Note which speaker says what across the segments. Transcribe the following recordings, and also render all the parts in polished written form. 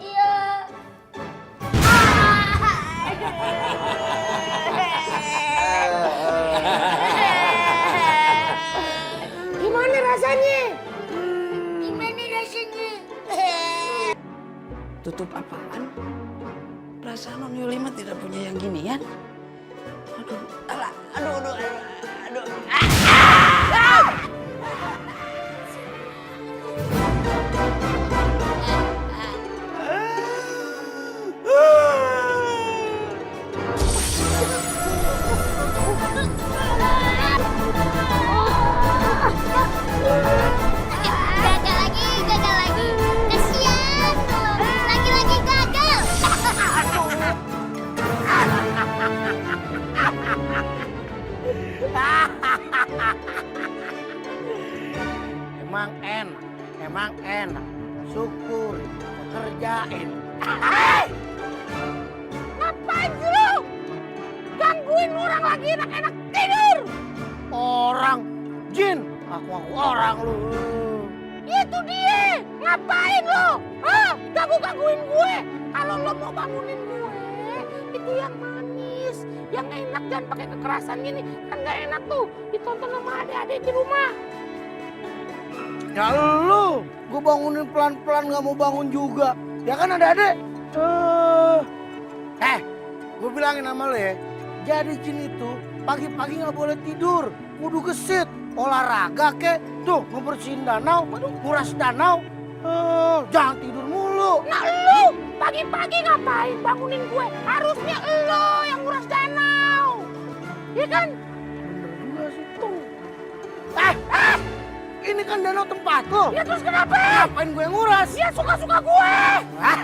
Speaker 1: Iya.
Speaker 2: Gimana rasanya?
Speaker 1: Gimana rasanya?
Speaker 3: Tutup apaan? Perasaan Non Yuli mah tidak punya yang ginian. Aduh, aduh.
Speaker 1: Gagal lagi. Kasihan lo. Lagi-lagi gagal.
Speaker 2: Emang enak. Syukur, kerjain.
Speaker 4: Ngapain sih lu? Gangguin orang lagi enak-enak tidur.
Speaker 2: Orang, jin. Aku orang lu.
Speaker 4: Itu dia. Ngapain lu? Hah? Gangguin gue. Kalau lo mau bangunin gue, itu yang manis. Yang enak, jangan pakai kekerasan gini. Kan gak enak tuh ditonton sama adik-adik di rumah.
Speaker 2: Ya lu, gue bangunin pelan-pelan gak mau bangun juga. Ya kan adek-adek? Gue bilangin sama lo ya. Jadi jin itu pagi-pagi gak boleh tidur. Kudu gesit, olahraga kek. Tuh, ngebersihin danau, nguras danau. Jangan tidur mulu.
Speaker 4: Nah lu, pagi-pagi ngapain bangunin gue? Harusnya lo yang nguras danau. Iya kan?
Speaker 2: Bener juga sih tuh. Ini kan danau tempat lo.
Speaker 4: Ya terus kenapa?
Speaker 2: Ngapain gue yang nguras?
Speaker 4: Ya suka-suka gue.
Speaker 2: Hah?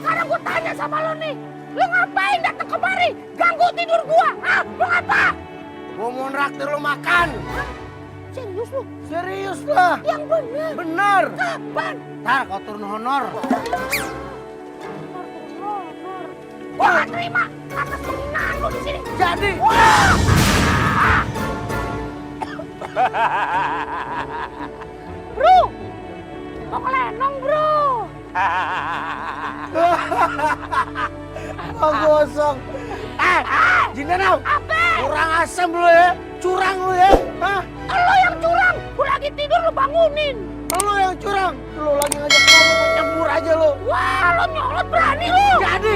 Speaker 4: Sekarang gue tanya sama lo nih. Lo ngapain datang kemari? Ganggu tidur gue. Hah? Lo ngapa?
Speaker 2: Gue mau nraktir lo makan.
Speaker 4: Serius lo?
Speaker 2: Serius lah.
Speaker 4: Yang bener.
Speaker 2: Bener.
Speaker 4: Kapan?
Speaker 2: Ntar kau turun honor.
Speaker 4: Gue gak terima atas penghinaan lo di sini.
Speaker 2: Jadi.
Speaker 4: Bro, mau kelenong bro.
Speaker 2: Oh gosong. Jin Danau.
Speaker 4: Apa?
Speaker 2: Kurang asam lu ya. Curang lu ya. Hah?
Speaker 4: Lo yang curang. Gue lagi tidur lo bangunin.
Speaker 2: Lu yang curang. Lu lagi ngajak ngomong nyembur aja lu.
Speaker 4: Wah, lo nyolot berani lo.
Speaker 2: Jadi.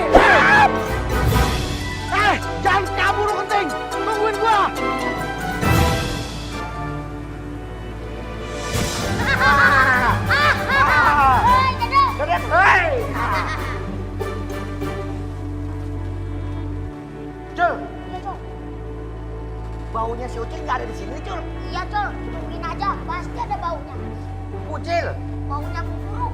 Speaker 2: Jangan kabur lu Kenting. Tungguin gua. Dadah. Hei. Cul.
Speaker 1: Iya, Col.
Speaker 2: Baunya si Ucil nggak ada di sini, Cul.
Speaker 1: Iya, Col. Tungguin aja. Pasti ada baunya.
Speaker 2: Ucil.
Speaker 1: Baunya buruk.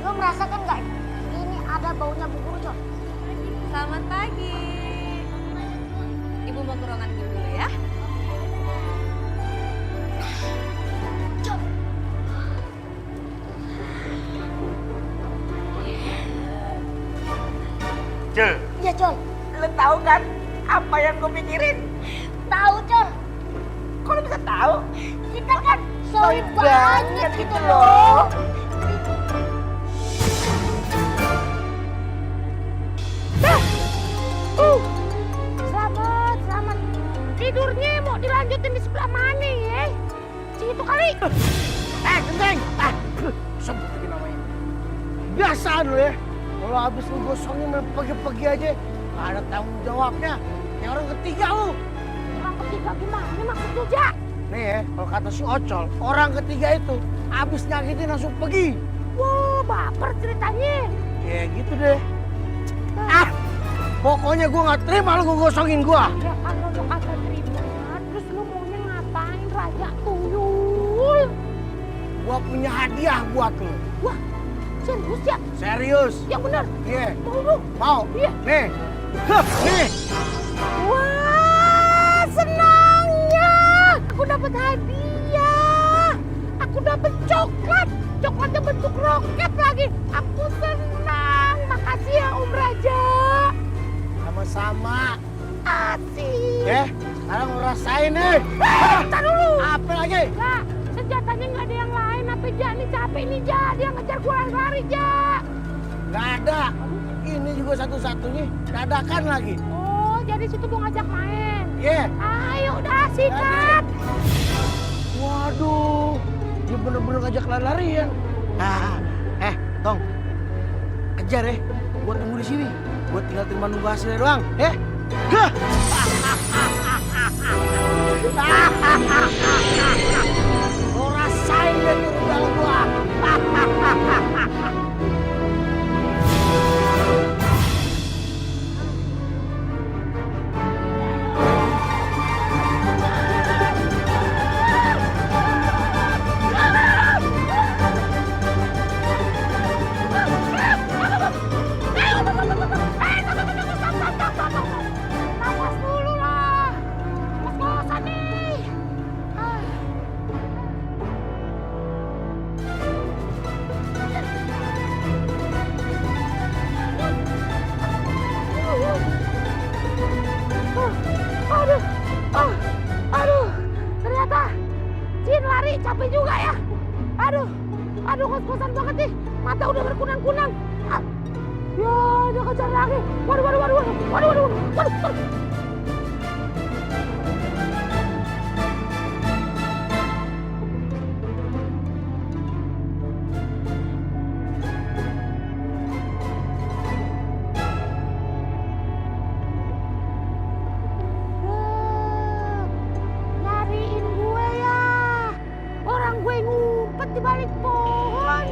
Speaker 1: Lo merasakan nggak? Ini ada baunya bubur, Col.
Speaker 5: Selamat pagi. Ibu mau ke ruangan ibu dulu ya.
Speaker 1: Col.
Speaker 2: Cul.
Speaker 1: Iya, Col.
Speaker 4: Lo tahu kan apa yang gue pikirin?
Speaker 1: Tahu, Col.
Speaker 4: Kok lo bisa tahu?
Speaker 1: Kita kan solid
Speaker 4: Solid
Speaker 1: banget
Speaker 4: banget
Speaker 1: gitu
Speaker 4: gitu
Speaker 1: loh.
Speaker 4: loh. Selamat. Tidurnya mau dilanjutin di sebelah mana ya? Situ kali.
Speaker 2: Genteng. Sebut lagi namanya. Biasaan lu ya. Kalau habis lu gosongin main pergi-pergi aja, nggak ada tanggung jawabnya. Kayak orang ketiga lu.
Speaker 4: Orang ketiga gimana maksudnya, Jak?
Speaker 2: Nih ya, kalau kata si Ocol, orang ketiga itu habis nyakitin langsung pergi.
Speaker 4: Wah, baper ceritanya.
Speaker 2: Ya gitu deh. Pokoknya gua nggak terima lu gosongin gua.
Speaker 4: Ya kalau lo kagak terima, terus lo maunya ngapain Raja Tuyul?
Speaker 2: Gua punya hadiah buat lu.
Speaker 4: Wah, serius ya?
Speaker 2: Serius.
Speaker 4: Yang benar.
Speaker 2: Iya.
Speaker 4: Mau.
Speaker 2: Mau?
Speaker 4: Iya.
Speaker 2: Nih. Nih.
Speaker 4: Wah, senangnya. Aku dapat hadiah. Aku dapat coklat. Coklatnya bentuk roket lagi. Aku senang. Makasih ya Om Raja.
Speaker 2: Sama-sama.
Speaker 4: Asik.
Speaker 2: Sekarang lu rasain nih.
Speaker 4: Bentar dulu.
Speaker 2: Apa lagi?
Speaker 4: Nah, senjatanya ini nggak ada yang lain apa Ja? Ini capek nih Ja, dia ngejar gue lari-lari Ja.
Speaker 2: Nggak ada. Ini juga satu-satunya dadakan lagi.
Speaker 4: Oh, jadi situ mau ngajak main.
Speaker 2: Iya.
Speaker 4: Ayo udah sikat.
Speaker 2: Waduh, dia bener-bener ngajak lari-larian. Tong, kejar ya. Gua tunggu di sini. Gua tinggal terima nunggu hasilnya doang, ya. Hah! Lo rasain deh tuh rudal gua.
Speaker 4: Napas dulu lah. Kos-kosan nih. Aduh. Ternyata Jin lari capek juga ya. Aduh kos-kosan banget nih. Mata udah berkunang-kunang. Ya, dia kejar lagi. Waduh. Nyariin gue ya. Orang gue ngumpet di balik pohon.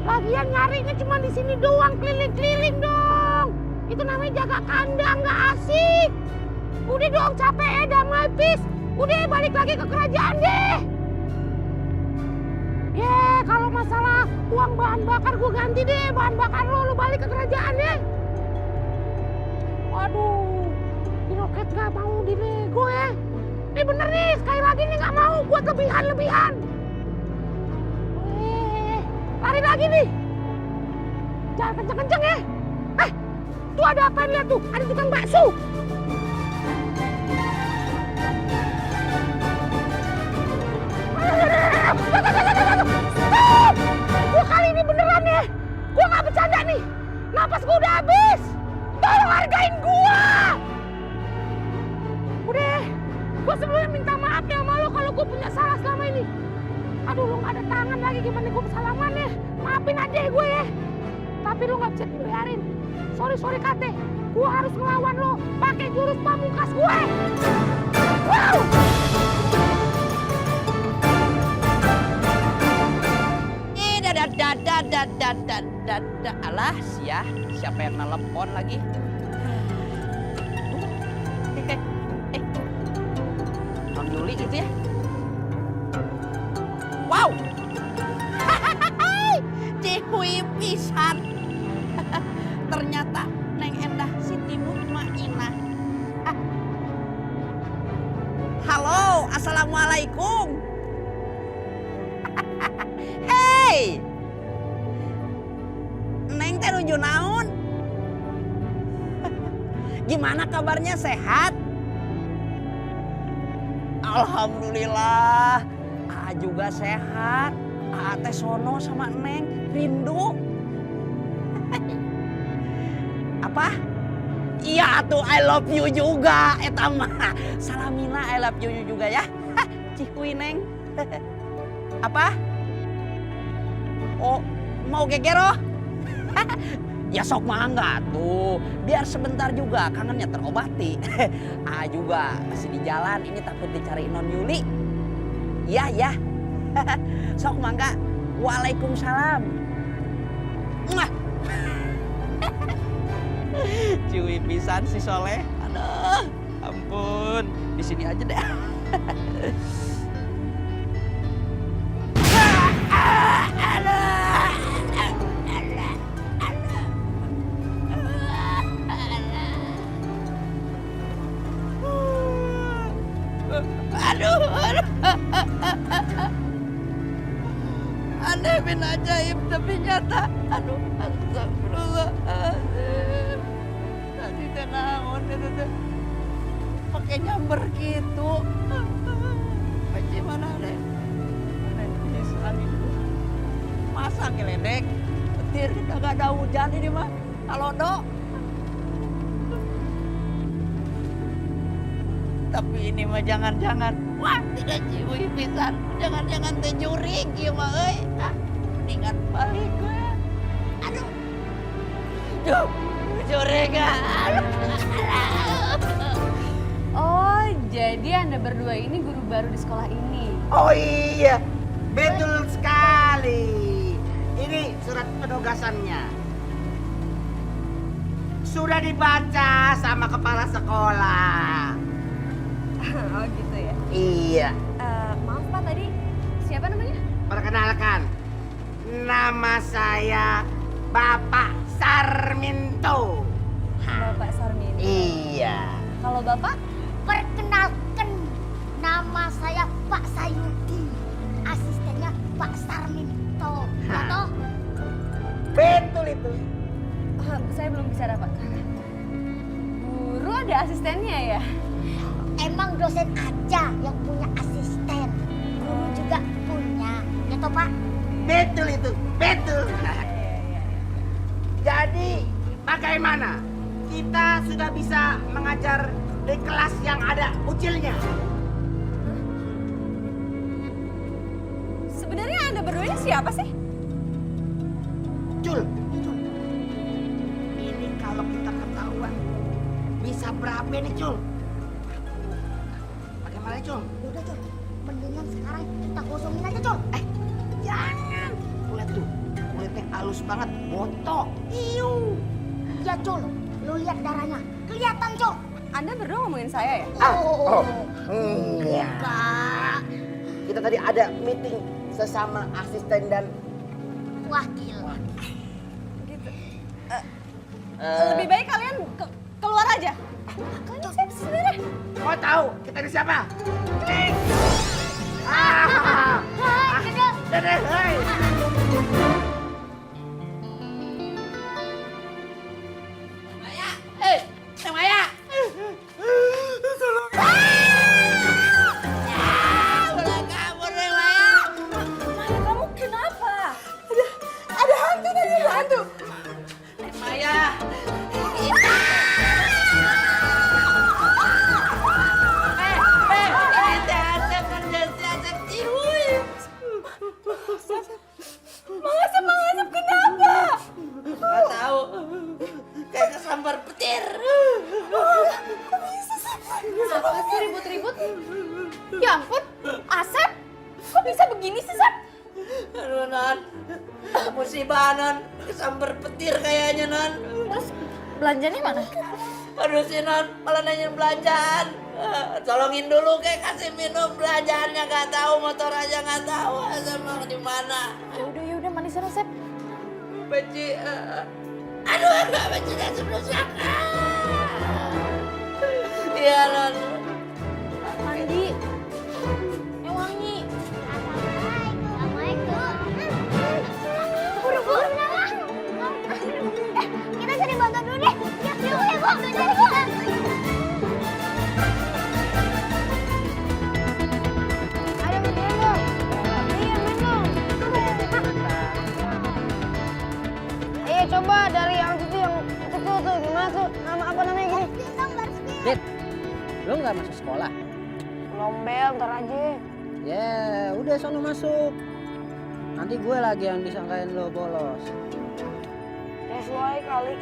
Speaker 4: Lagian nyarinya cuma di sini doang, keliling-keliling dong. Itu namanya jaga kandang, nggak asik. Udah dong, capek ya, damai, pis. Udah balik lagi ke kerajaan deh. Kalau masalah uang bahan bakar gue ganti deh. Bahan bakar lo balik ke kerajaan deh. Waduh, ini roket nggak mau dilego ya. Ini bener nih, sekali lagi nih nggak mau buat lebihan. Lari lagi nih. Jangan kenceng-kenceng ya. Tuh ada apa lihat tuh? Ada tukang bakso. Gua kali ini beneran ya. Gua nggak bercanda nih. Napas gua udah habis. Tolong hargain gua. Udah. Gua sebelumnya minta maaf ya sama lo kalau gua punya salah selama ini. Aduh, lo gak ada tangan lagi, gimana gue salaman ya? Maafin aja gue ya. Tapi lo gak bisa dibiarin. Sorry kate, gue harus ngelawan lo pakai jurus pamungkas gue. Wow!
Speaker 3: Alah, siapa yang nelpon lagi? Non Yuli gitu ya? Wow, cihui pisan. Ternyata Neng Endah Siti Mutmainah. Halo, assalamualaikum. Hey, Neng teh nuju naon? Gimana kabarnya, sehat? Alhamdulillah. Juga sehat. Teh sono sama Neng rindu. Apa? Iya tuh, I love you juga. Eta mah salamina I love you juga ya. Cikui Neng. Apa? Oh, mau gegero? Ya sok mangga tuh. Biar sebentar juga kangennya terobati. Juga masih di jalan, ini takut dicariin Non Yuli. Ya. Sok mangga. Waalaikumsalam. Cuy pisan si Soleh. Aduh, ampun. Di sini aja deh. Aneh bin ajaib tapi nyata. Aduh, astagfirullahaladzim. Tadi teh naon itu teh pakai nyamber gitu. Paci mana deh? orang keledek. Petir kita gak ada hujan ini mah. Kalau dok. Tapi ini mah jangan-jangan. Wah, tidak ciwi pisan. Jangan-jangan teh jurig ieu mah euy. Ah, mendingan balik gue. Aduh. Duh, jurig. Aduh.
Speaker 5: Oh, jadi Anda berdua ini guru baru di sekolah ini.
Speaker 3: Oh iya, betul sekali. Ini surat penugasannya. Sudah dibaca sama kepala sekolah.
Speaker 5: Oh gitu ya.
Speaker 3: Iya.
Speaker 5: Maaf Pak, tadi siapa namanya?
Speaker 3: Perkenalkan, nama saya Bapak Sarminto.
Speaker 5: Bapak Sarmin.
Speaker 3: Iya.
Speaker 5: Kalau Bapak?
Speaker 1: Perkenalkan, nama saya Pak Sayudi, asistennya Pak Sarminto. Atau
Speaker 3: Betul itu.
Speaker 5: Saya belum bicara Pak. Guru ada asistennya ya?
Speaker 1: emang dosen aja yang punya asisten, guru juga punya, ya toh Pak?
Speaker 3: Betul itu, betul. Jadi bagaimana? Kita sudah bisa mengajar di kelas yang ada ucilnya.
Speaker 5: Sebenarnya Anda berdua ini siapa sih?
Speaker 3: Cul. Ini kalau kita ketahuan bisa berapa nih Cul? Bagaimana Cul?
Speaker 1: Udah Col, mendingan sekarang kita gosongin aja Col.
Speaker 3: Jangan. Lihat tuh, kulitnya halus banget, botok.
Speaker 1: Iu. Ya Col, lu lihat darahnya, kelihatan Col.
Speaker 5: Anda berdua ngomongin saya ya?
Speaker 3: Enggak. Kita tadi ada meeting sesama asisten dan
Speaker 1: Wakil.
Speaker 5: Gitu. Lebih baik kalian keluar aja. Kalian siapa sih sebenarnya?
Speaker 3: mau tahu kita ini siapa?
Speaker 1: Hai, Dede.
Speaker 3: Dede, hai. Maya, Maya. Tolong. Udah kabur deh Maya.
Speaker 5: Maya, kamu kenapa? Ada hantu tadi, ada hantu.
Speaker 3: Maya. Ini teh ada kerja siasat cihuy.
Speaker 5: Mengasap kenapa?
Speaker 3: Gak tahu. Kayak kesambar petir.
Speaker 5: Apa sih ribut-ribut? Ya ampun, Asep, kok bisa begini sih, Sep?
Speaker 3: Aduh Non, musibah Non, kesambar petir kayaknya Non.
Speaker 5: Terus belanjanya mana?
Speaker 3: Aduh si Non, malah nanyain belanjaan. Tolongin dulu kayak kasih minum belanjaannya gak tahu, motor aja gak tahu sama di mana.
Speaker 5: Ya udah mandi sana, Sep.
Speaker 3: Peci, aduh enggak pecinya sebrusak. Iya Non.
Speaker 5: Mandi. Yang wangi.
Speaker 1: Assalamualaikum. Buru-buru kenapa? Kita cari bantuan dulu deh. Yuk, Bu. Cari Bu. Ada bantuan dong. Iya, minum. Ayo coba dari yang itu tuh gimana tuh? Nama apa namanya gini?
Speaker 6: Dit, lu nggak masuk sekolah?
Speaker 1: Lombel, ntar aja.
Speaker 6: Ya, udah sono masuk. Nanti gue lagi yang disangkain lo bolos.
Speaker 1: Sesuai kali.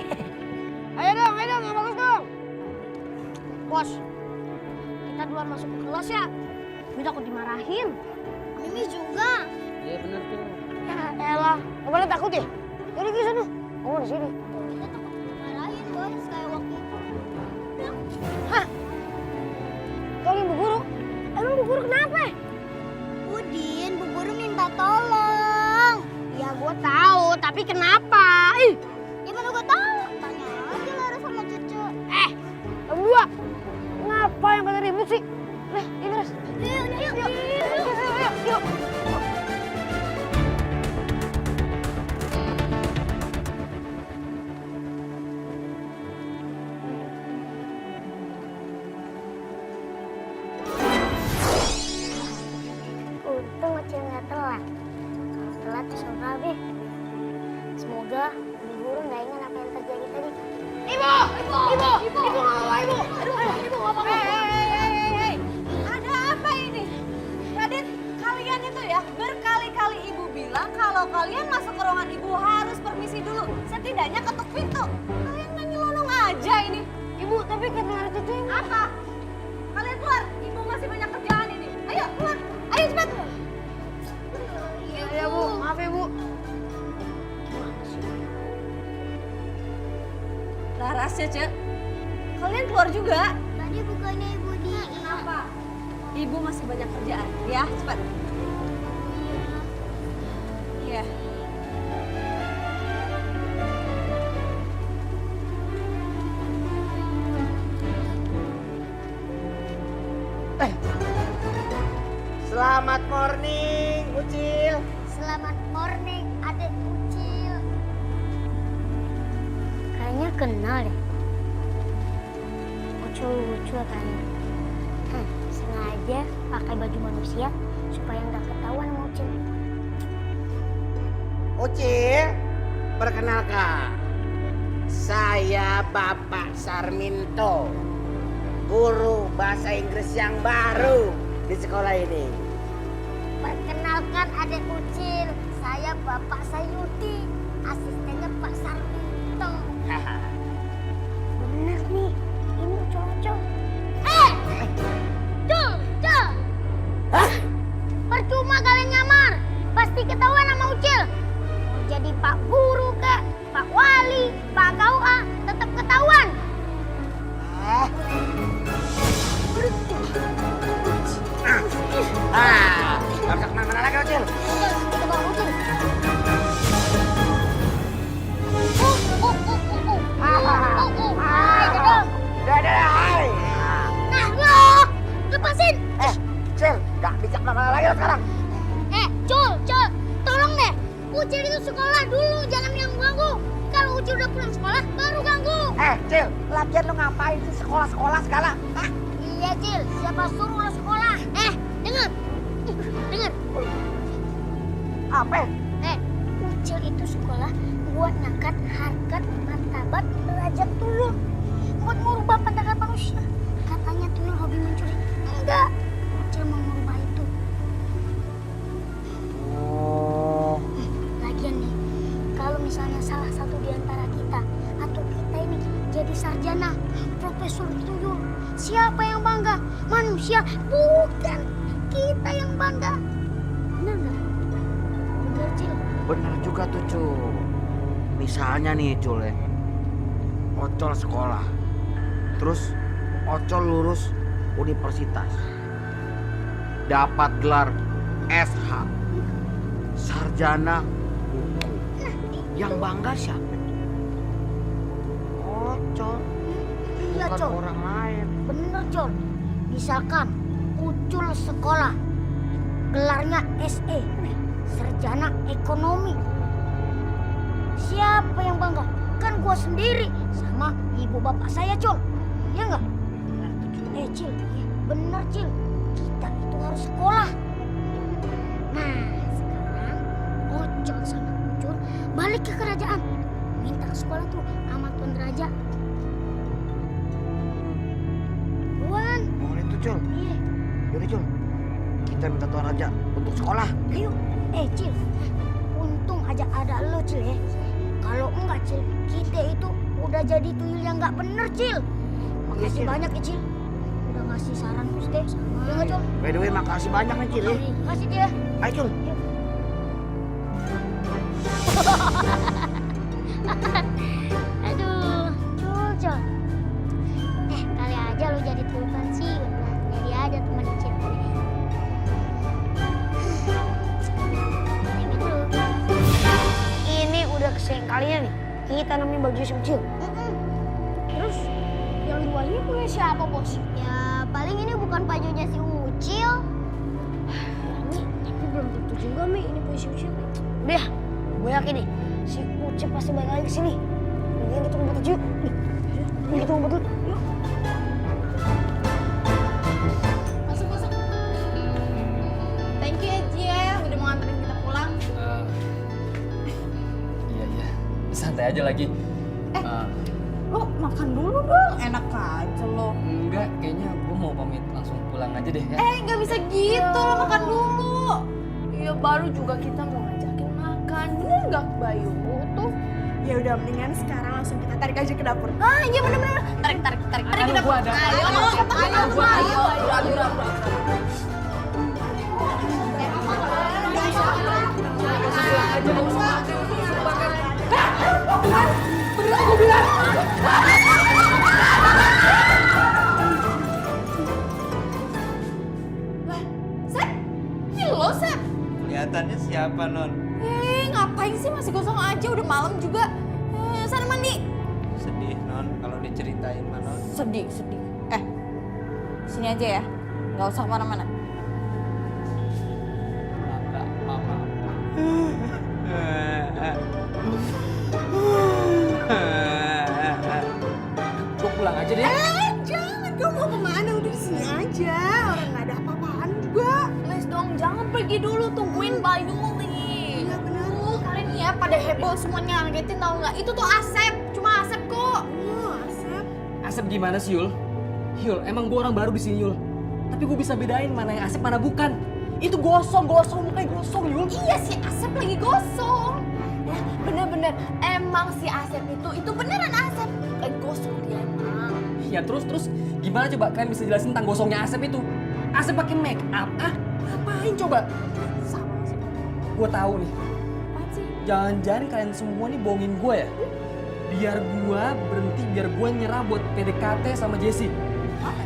Speaker 1: Ayo dong, yang bagus dong. Bos, kita duluan masuk ke kelas ya. Gue takut dimarahin. Mimi juga.
Speaker 6: Iya bener tuh.
Speaker 1: Ya elah, gak boleh takut ya? Jadi ke sana. Oh, di sini. Kita takut dimarahin, guys, kayak waktu itu. Hah? Tolongin Bu Guru? Emang Bu Guru kenapa? Udin, Bu Guru minta tolong. Ya gue tahu, tapi kenapa? Ih, gimana gue tahu? Tanya aja Lara sama Cucu. Berdua, ngapa yang pada ribut sih? Nah, ini terus. Yuk. Untung Acil nggak telat. Kalau telat bisa deh. Semoga Ibu Guru nggak ingat apa yang terjadi tadi.
Speaker 5: Ibu nggak apa-apa, Ibu. Aduh, Ibu nggak apa-apa.
Speaker 7: Hei, ada apa ini? Raden, kalian itu ya berkali-kali ibu bilang kalau kalian masuk ke ruangan ibu harus permisi dulu. Setidaknya ketuk pintu. Kalian nggak nyelonong aja ini.
Speaker 1: Ibu, tapi kedengaran itu yang
Speaker 7: Apa? Kalian keluar, ibu masih banyak kerjaan ini. Ayo keluar, ayo cepat.
Speaker 1: Ya Bu, maaf ya Bu.
Speaker 7: Laras ya, Cek. Kalian keluar juga.
Speaker 1: Tadi bukannya Ibu di
Speaker 7: Apa? Ibu masih banyak kerjaan. Ya, cepat. Iya.
Speaker 3: Selamat morning, Ucil.
Speaker 1: Selamat morning, adik Ucil. Kayaknya kenal deh. Ucil lucu kayaknya. Sengaja pakai baju manusia supaya nggak ketahuan sama Ucil.
Speaker 3: Ucil, perkenalkan. Saya Bapak Sarminto, guru bahasa Inggris yang baru di sekolah ini.
Speaker 1: Perkenalkan adik Ucil, saya Bapak Sayuti, asistennya Pak Sarminto. Bener nih, ini cocok. Cul! Percuma kalian nyamar, pasti ketahuan sama Ucil. Mau jadi Pak Guru kek, Pak Wali, Pak KUA, tetap ketahuan.
Speaker 3: Gak bisa kemana-mana lagi, Ucil.
Speaker 1: Kita bawa Ucil. Itu dong.
Speaker 3: Dadah, hai.
Speaker 1: Nah, lo lepasin.
Speaker 3: Cil, gak bisa kemana-mana lagi lo sekarang.
Speaker 1: Cul, tolong deh. Ucil itu sekolah dulu, jangan yang ganggu. Kalau Ucil udah pulang sekolah, baru ganggu.
Speaker 3: Cil, lagian lo ngapain sih sekolah-sekolah segala? Hah?
Speaker 1: Iya, Cil, siapa suruh lo sekolah? Dengar.
Speaker 3: Apa?
Speaker 1: Ucil itu sekolah buat ngangkat harkat martabat derajat tuyul. Buat merubah pandangan manusia. Katanya tuyul hobi mencuri. Enggak. Ucil mau merubah itu.
Speaker 3: Oh.
Speaker 1: Lagian nih, kalau misalnya salah satu di antara kita atau kita ini jadi sarjana, profesor tuyul, siapa yang bangga? Manusia, bukan kita yang bangga. Benar nggak? Benar, Cil.
Speaker 3: Bener juga tuh, Cul. Misalnya nih, Cul ya. Ocol sekolah. Terus Ocol lulus universitas. Dapat gelar SH. Sarjana hukum. Yang bangga siapa? Ocol.
Speaker 1: Iya,
Speaker 3: Bukan
Speaker 1: Col.
Speaker 3: orang lain.
Speaker 1: Bener, Col. Misalkan Ucul sekolah, gelarnya SE, sarjana ekonomi. Siapa yang bangga? Kan gua sendiri sama ibu bapak saya, Col. Iya nggak? Cil, bener, Cil. Kita itu harus sekolah. Nah, sekarang Ocol sama Ucul balik ke kerajaan. Minta ke sekolah tuh sama Tuan Raja. Tuan,
Speaker 3: Boleh tuh, Cul.
Speaker 1: iya.
Speaker 3: Yaudah, Cul. Kita minta Tuan Raja untuk sekolah.
Speaker 1: Ayo, Cil. Untung aja ada lo, Cil ya. Kalau enggak, Cil, kita itu udah jadi tuyul yang nggak bener, Cil. Makasih
Speaker 3: Cil.
Speaker 1: banyak ya, Cil. Udah ngasih saran Ustaz. Ya nggak, Cil?
Speaker 3: By the way, makasih banyak nih, Cil. Ya.
Speaker 1: Makasih dia.
Speaker 3: Ayo, Cul.
Speaker 1: Aduh, Cul. Kali aja lo jadi tuyul pensiun. Jadi aja teman Cil. Ini udah kesekian kalinya nih kita nemuin baju si Ucil. Terus yang dua ini punya siapa, Bos? Ya paling ini bukan bajunya si Ucil. Mi, tapi belum tentu juga Mi ini punya si Ucil. Udah, gue yakin nih si Ucil pasti balik lagi ke sini. Mendingan kita ngumpet aja yuk. Mending kita ngumpet dulu. Yuk.
Speaker 5: Masuk. Thank you ya, Ji ya, udah mau nganterin kita pulang.
Speaker 8: Iya. santai aja lagi.
Speaker 5: Lo makan dulu dong, enak aja lo.
Speaker 8: Enggak, kayaknya gue mau pamit langsung pulang aja deh ya.
Speaker 5: Nggak bisa gitu, lo makan dulu. Iya baru juga kita mau ngajakin makan, bener nggak Bayu tuh? Ya udah mendingan sekarang langsung kita tarik aja ke dapur. Iya bener-bener. Tarik ke dapur. Ayo. Sep, ini lo Sep.
Speaker 3: Kelihatannya siapa, Non?
Speaker 5: Ngapain sih masih gosong aja, udah malam juga. Sana mandi.
Speaker 3: Sedih, Non, kalau diceritain mah, Non.
Speaker 5: Sedih. Sini aja ya, nggak usah kemana-mana.
Speaker 8: Enggak, mama. Gue pulang aja deh.
Speaker 7: Jangan, kamu mau kemana? Udah di sini aja. Orang nggak ada apa-apaan juga.
Speaker 5: Please dong, jangan pergi dulu, tungguin Bayu nih.
Speaker 7: Iya benar.
Speaker 5: Kalian ya pada heboh semuanya ngagetin tau nggak? Itu tuh Asep, cuma Asep kok.
Speaker 7: Asep.
Speaker 8: Asep gimana sih, Yul? Yul, emang gue orang baru di sini, Yul. Tapi gue bisa bedain mana yang Asep, mana bukan. Itu gosong, mukanya gosong, Yul.
Speaker 5: Iya si Asep lagi gosong. Ya bener-bener, emang si Asep itu beneran Asep. Lagi gosong dia emang.
Speaker 8: Ya terus gimana coba kalian bisa jelasin tentang gosongnya Asep itu? Asep pakai make up, ngapain coba?
Speaker 5: Sama sih.
Speaker 8: Gue tahu nih.
Speaker 5: Apaan sih?
Speaker 8: Jangan-jangan kalian semua nih bohongin gue ya? Biar gue berhenti, biar gue nyerah buat PDKT sama Jessie.
Speaker 5: Asep!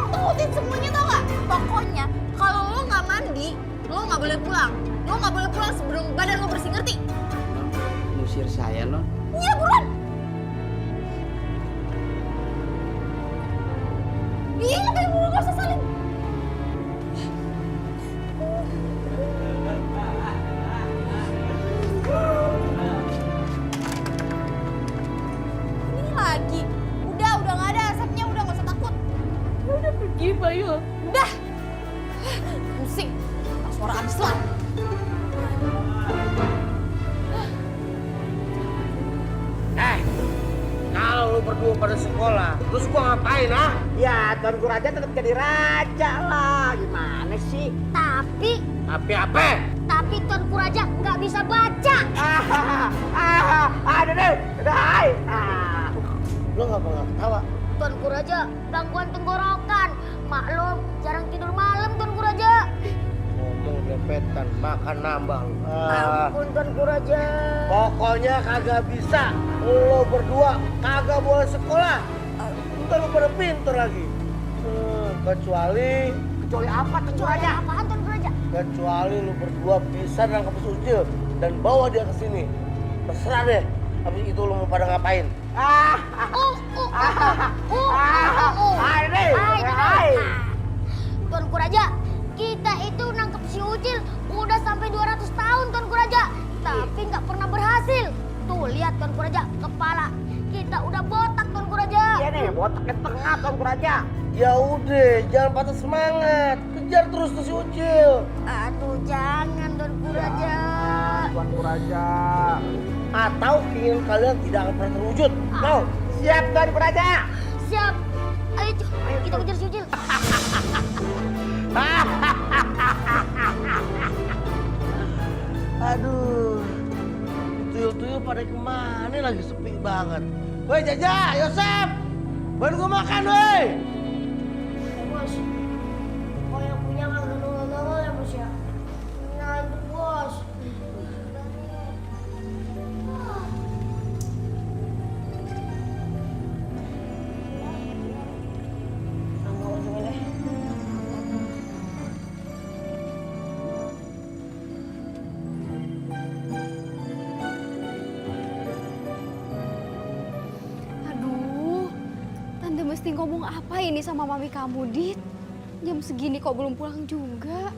Speaker 5: Turutin semuanya tau gak? Pokoknya kalau lo gak mandi, lo gak boleh pulang. Lo gak boleh pulang sebelum badan lo bersih, ngerti?
Speaker 3: Ngusir saya, Non.
Speaker 5: Iya buruan! Iya udah buruan, gak usah saling. Ini lagi. Udah gak ada asapnya, udah gak usah takut. Udah pergi Bayu. Udah. Pusing. Suara abis lah.
Speaker 2: Kalau lu berdua pada sekolah, terus gua ngapain, ah?
Speaker 3: Ya, Tuanku Raja tetap jadi raja lah. Gimana sih?
Speaker 1: Tapi
Speaker 2: Apa?
Speaker 1: Tuanku Raja nggak bisa baca.
Speaker 3: Ada deh. Hai.
Speaker 2: Lu nggak pernah ketawa?
Speaker 1: Tuanku Raja gangguan tenggorokan. Maklum, jarang tidur malam Tuanku Raja.
Speaker 2: Ngomong lepetan, makan nambah.
Speaker 1: Ampun Tuanku Raja.
Speaker 2: Pokoknya kagak bisa. Lo berdua kagak boleh sekolah. Ntar lu pada pinter lagi. Kecuali
Speaker 3: apa Tuanku Raja?
Speaker 1: Apaan Tuanku Raja?
Speaker 2: kecuali lu berdua bisa nangkep si Ucil dan bawa dia ke sini. Terserah deh. Habis itu lu mau pada ngapain?
Speaker 1: Tuanku Raja, kita itu nangkep si Ucil udah sampai 200 tahun Tuanku Raja, tapi nggak pernah berhasil. Tuh lihat Tuanku Raja, kepala kita udah botak Tuanku Raja.
Speaker 3: Iya nih, botak ke tengah Tuanku Raja.
Speaker 2: Ya udah, jangan patah semangat. Kejar terus tuh si Ucil.
Speaker 1: Aduh jangan Tuanku Raja.
Speaker 3: Tuanku Raja.
Speaker 2: Atau keinginan kalian tidak akan pernah terwujud. Mau?
Speaker 3: Siap Tuanku Raja.
Speaker 1: Siap. Ayo kita kejar si Ucil.
Speaker 2: Aduh, tuyul-tuyul pada kemana lagi sepi banget. Woi Jaja, Yosep, bantu gue makan woi.
Speaker 1: Bos, kalau yang punya nggak nongol ya bos ya. Ngantuk bos.
Speaker 9: Aduh, Tante mesti ngomong apa ini sama mami kamu, Dit? Jam segini kok belum pulang juga?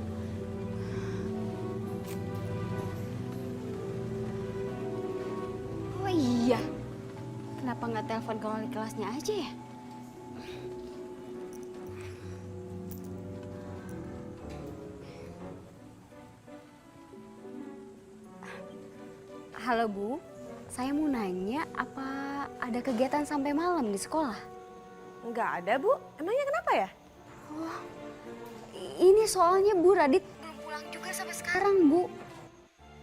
Speaker 9: Kenapa nggak telepon ke wali kelasnya aja ya? Halo Bu, saya mau nanya apa ada kegiatan sampai malam di sekolah?
Speaker 5: Nggak ada, Bu. Emangnya kenapa ya?
Speaker 9: Ini soalnya Bu Radit belum pulang juga sampai sekarang Bu.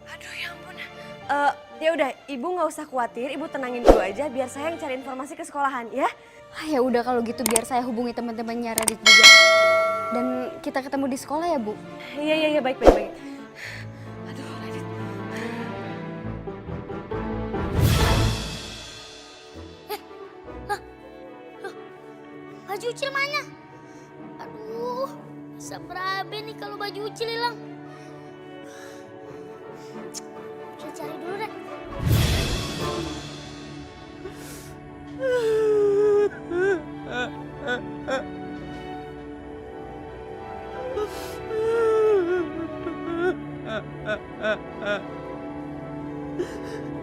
Speaker 5: Aduh ya ampun. Ya udah, Ibu nggak usah khawatir. Ibu tenangin dulu aja biar saya yang cari informasi ke sekolahan ya.
Speaker 9: Ya udah kalau gitu biar saya hubungi teman-temannya Radit juga. Dan kita ketemu di sekolah ya Bu.
Speaker 5: Iya, baik. Aduh, Radit.
Speaker 1: Baju Ucil mana? Aduh, bisa berabe nih kalau baju Ucil hilang. Saya cari dulu deh.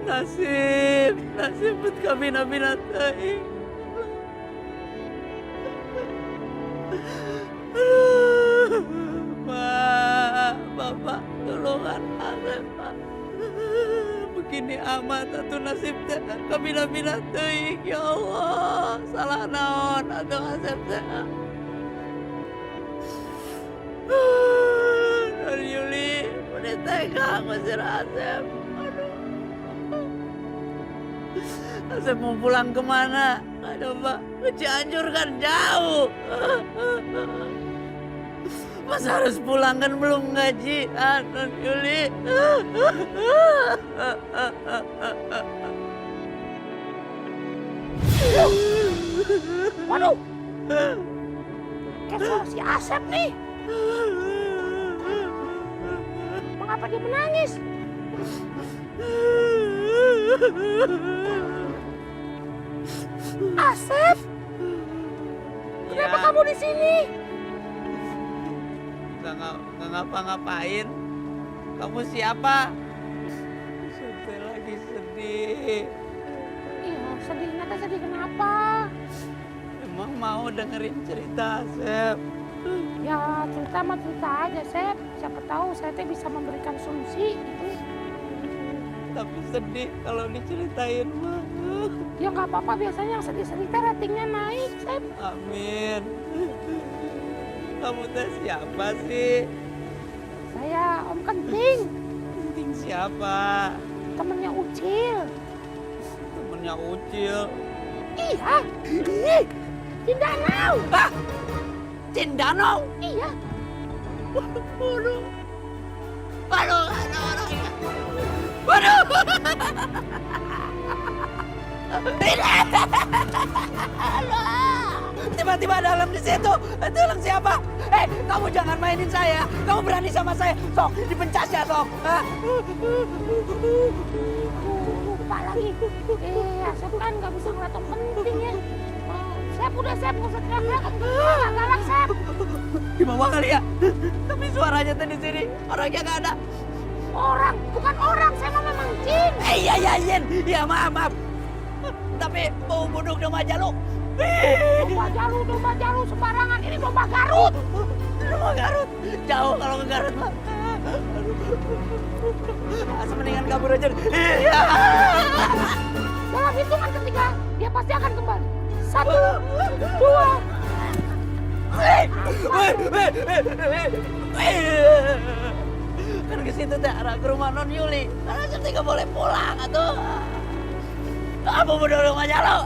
Speaker 3: Nasib buat kami nabi-nabi. Pak, Bapak, tolongan Asep, Pak. Begini amat atuh nasibnya kami nabi-nabi teuing, ya Allah. Salah naon atuh Asep teh. Nur Yuli, udah tega ngusir Asep. Aduh. Asep mau pulang kemana? Aduh Pak, ke Cianjur kan jauh. Masa harus pulang kan belum gajian, Nur Yuli.
Speaker 4: Waduh, kayak suara si Asep nih. Mengapa dia menangis? Asep, kenapa kamu di sini?
Speaker 3: Nggak ngapa-ngapain. Kamu siapa? Saya lagi sedih.
Speaker 4: Iya, sedihnya teh sedih kenapa?
Speaker 3: Emang mau dengerin cerita Asep?
Speaker 4: Ya cerita mah cerita aja, Sep. Siapa tahu saya teh bisa memberikan solusi gitu.
Speaker 3: Tapi sedih kalau diceritain mah.
Speaker 4: Ya nggak apa-apa, biasanya yang sedih-sedih teh ratingnya naik, Sep.
Speaker 3: Amin. Kamu teh siapa sih?
Speaker 4: Saya Om Kenting,
Speaker 3: Penting siapa?
Speaker 4: temennya Ucil.
Speaker 3: Temennya Ucil.
Speaker 4: Iya, Cindanau.
Speaker 3: Hah? Cindanau?
Speaker 4: Iya.
Speaker 3: Waduh. Waduh, ada orangnya. Waduh. Tiba-tiba ada alam di situ. Itu alam siapa? Kamu jangan mainin saya. Kamu berani sama saya. Sok, dipencas ya, Sok. Hah?
Speaker 4: Lupa lagi. Asep kan nggak bisa ngeliat Om Kenting ya. Sep, udah Sep, nggak usah teriak-teriak. Nggak galak, Sep.
Speaker 3: Gimana kali ya? Tapi suaranya tuh di sini. Orangnya nggak ada.
Speaker 4: Orang, bukan orang. Saya mah memang jin.
Speaker 3: Iya, Yin. Ya, maaf. Tapi mau bunuh domba Jalu.
Speaker 4: Domba Jalu sembarangan. Ini domba Garut.
Speaker 3: Domba Garut. Jauh kalau ke Garut mah. Mendingan kabur aja. Iya.
Speaker 4: Dalam hitungan ketiga, dia pasti akan kembali. 1, 2.
Speaker 3: Kan ke situ teh arah ke rumah Non Yuli. Karena saya nggak boleh pulang atuh. Apa bodoh rumah Jalu?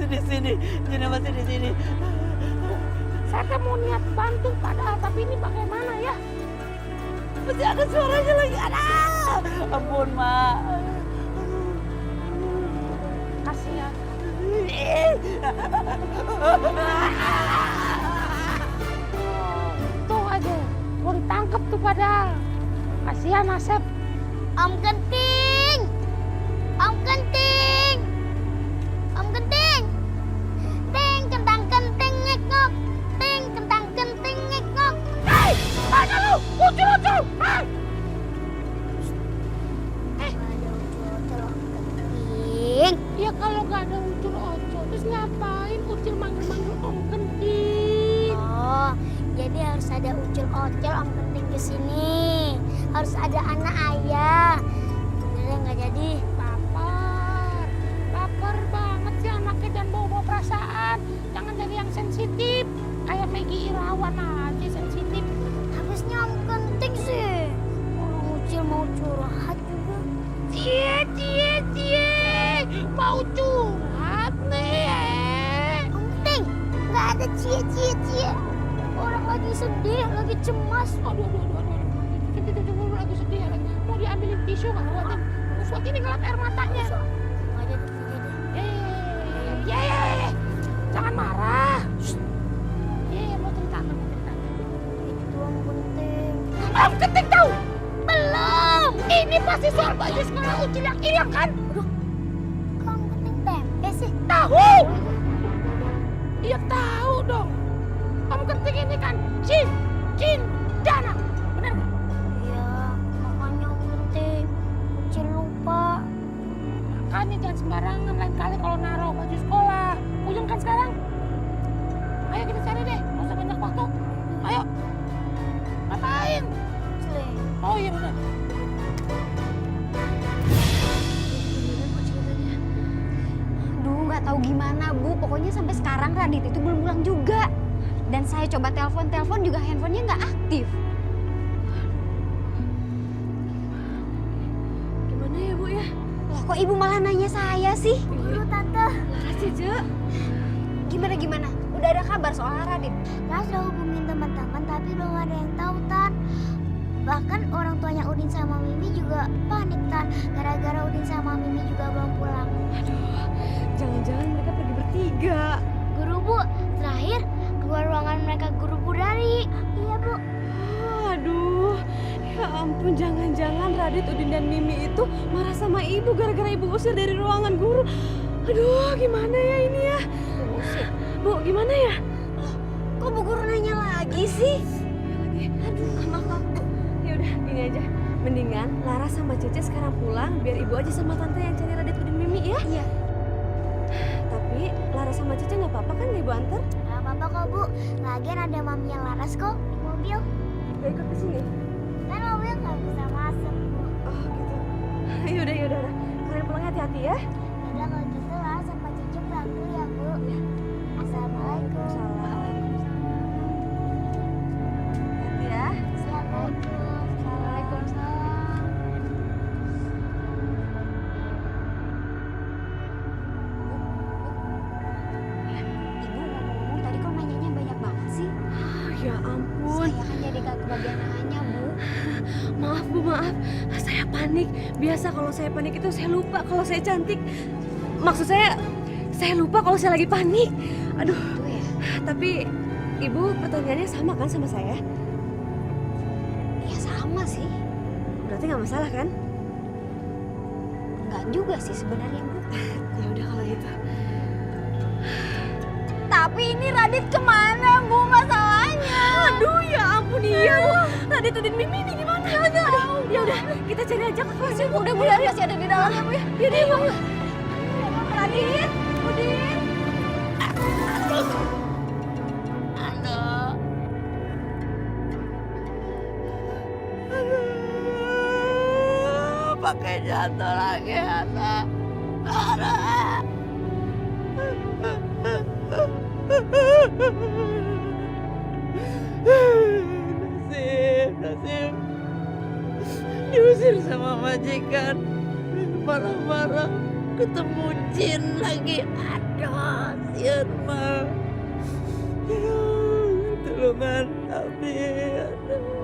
Speaker 3: Di sini, Jina masih di sini.
Speaker 4: Saya teh mau niat bantu padahal, tapi ini bagaimana ya?
Speaker 3: Masih ada suaranya lagi. Ada. Ampun, Mak.
Speaker 4: Kasihan. Tuh aja, mau ditangkap tuh padahal. Kasihan Asep.
Speaker 1: Om Kenting! Om Kenting! Om Kenting! Ting, kentang kenting ngek ngok. Ting,
Speaker 4: Ucil manggil-manggil Om Kenting.
Speaker 1: Oh, jadi harus ada Ucil Ocel Om Kenting kesini. Harus ada anak ayah. Bener nggak jadi?
Speaker 4: Baper banget sih anaknya dan bawa perasaan. Jangan jadi yang sensitif. Kayak Maggie Irawan aja sensitif.
Speaker 1: Habisnya Om Kenting sih. Orang Ucil mau curhat juga.
Speaker 4: Cie. Mau curhat nih.
Speaker 1: Om Kenting, nggak ada cie. Orang lagi sedih, lagi cemas.
Speaker 4: Aduh. Lagi sedih lagi. Mau diambilin tisu nggak buatin? Uswat ini ngelap air matanya.
Speaker 1: Nggak jadi.
Speaker 4: Yeay. Jangan marah. Mau cerita.
Speaker 1: Itu Om Kenting.
Speaker 4: Om Kenting tahu? Belum. Ini pasti soal baju sekolah Ucil yang hilang kan?
Speaker 1: Kok Om Kenting tempe sih?
Speaker 4: Tahu? Iya tahu dong. Om Kenting ini kan Jin Dana. Benar nggak?
Speaker 1: Iya, makanya Om Kenting. Ucil lupa.
Speaker 4: Makanya jangan sembarangan lain kali kalau naruh baju sekolah. Puyeng kan sekarang? Ayo kita cari deh, nggak usah banyak waktu. Ayo. Ngapain?
Speaker 1: Sling.
Speaker 4: Oh iya benar.
Speaker 9: Aduh, nggak tahu gimana Bu. Pokoknya sampai sekarang Radit itu belum pulang juga. Dan saya coba telepon juga handphonenya nggak aktif.
Speaker 5: Gimana ya Bu ya?
Speaker 9: Loh, kok Ibu malah nanya saya sih?
Speaker 1: Dulu Tante.
Speaker 5: Laras Cice.
Speaker 9: Gimana? Udah ada kabar soal Radit?
Speaker 1: Nah, sudah hubungin teman-teman tapi belum ada yang tahu Tan. Bahkan orang tuanya Udin sama Mimi juga panik Tan. Gara-gara Udin sama Mimi juga belum pulang.
Speaker 5: Jangan-jangan mereka pergi bertiga.
Speaker 1: Guru Bu, terakhir keluar ruangan mereka guru Bu Dari. Iya Bu.
Speaker 5: Aduh, ya ampun, jangan-jangan Radit, Udin, dan Mimi itu marah sama ibu gara-gara ibu usir dari ruangan guru. Aduh, gimana ya ini ya?
Speaker 9: Usir.
Speaker 5: Bu, gimana ya?
Speaker 9: Kok Bu Guru nanya lagi sih?
Speaker 5: Aduh, maaf Bu. Ya udah, gini aja. Mendingan Lara sama Cece sekarang pulang, biar ibu aja sama tante yang cari Radit, Udin, Mimi ya.
Speaker 9: Iya.
Speaker 5: Tapi Lara sama Cece nggak apa-apa kan ibu antar?
Speaker 1: Gak apa-apa kok Bu. Lagian ada maminya Laras kok di mobil.
Speaker 5: Gak ikut ke sini?
Speaker 1: Kan mobil gak bisa masuk Bu.
Speaker 5: Oh gitu. Yaudah. Kalian pulang hati-hati ya.
Speaker 1: Udah kalau gitu Laras sama Cici pulang dulu ya Bu. Assalamualaikum.
Speaker 5: Hati ya.
Speaker 1: Assalamualaikum.
Speaker 9: Waalaikumsalam. Ibu ngomong-ngomong tadi kok nanyanya banyak banget sih?
Speaker 5: Ya ampun.
Speaker 9: Saya kan jadi gak kebagian nanya Bu.
Speaker 5: Maaf Bu, maaf. Saya panik. Biasa kalau saya panik itu saya lupa kalau saya cantik. Maksud saya lupa kalau saya lagi panik. Aduh,
Speaker 9: Itu ya.
Speaker 5: tapi Ibu pertanyaannya sama kan sama saya?
Speaker 9: Ya sama sih.
Speaker 5: Berarti nggak masalah kan?
Speaker 9: Enggak juga sih sebenarnya Bu.
Speaker 5: Ya udah kalau gitu.
Speaker 9: Tapi ini Radit kemana Bu masalahnya?
Speaker 5: Aduh ya ampun iya Bu. Radit, Udin, Mimi ini gimana? Aduh, ya udah kita cari aja ke kelas ya Bu.
Speaker 9: Mudah-mudahan masih ada di dalam ya Bu ya.
Speaker 5: Ya deh Bu.
Speaker 9: Radit, Udin.
Speaker 3: Pakai jatuh lagi anak. Nasib. Diusir sama majikan. Marah-marah. Ketemu jin lagi. Aduh, sian mah. Tolongan Abi. Aduh.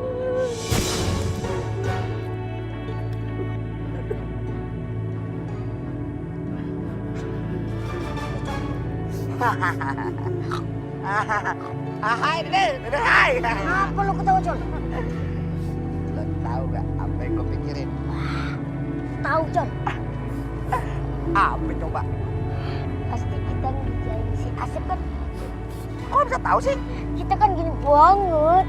Speaker 2: Hai, Dede, hai.
Speaker 1: Apa lu ketawa Con?
Speaker 2: Lo tahu gak apa yang gue pikirin?
Speaker 1: Tahu Con.
Speaker 2: Apa coba?
Speaker 1: Pasti kita ngerjain si Asep kan.
Speaker 2: Kok lo bisa tahu sih?
Speaker 1: Kita kan gini banget.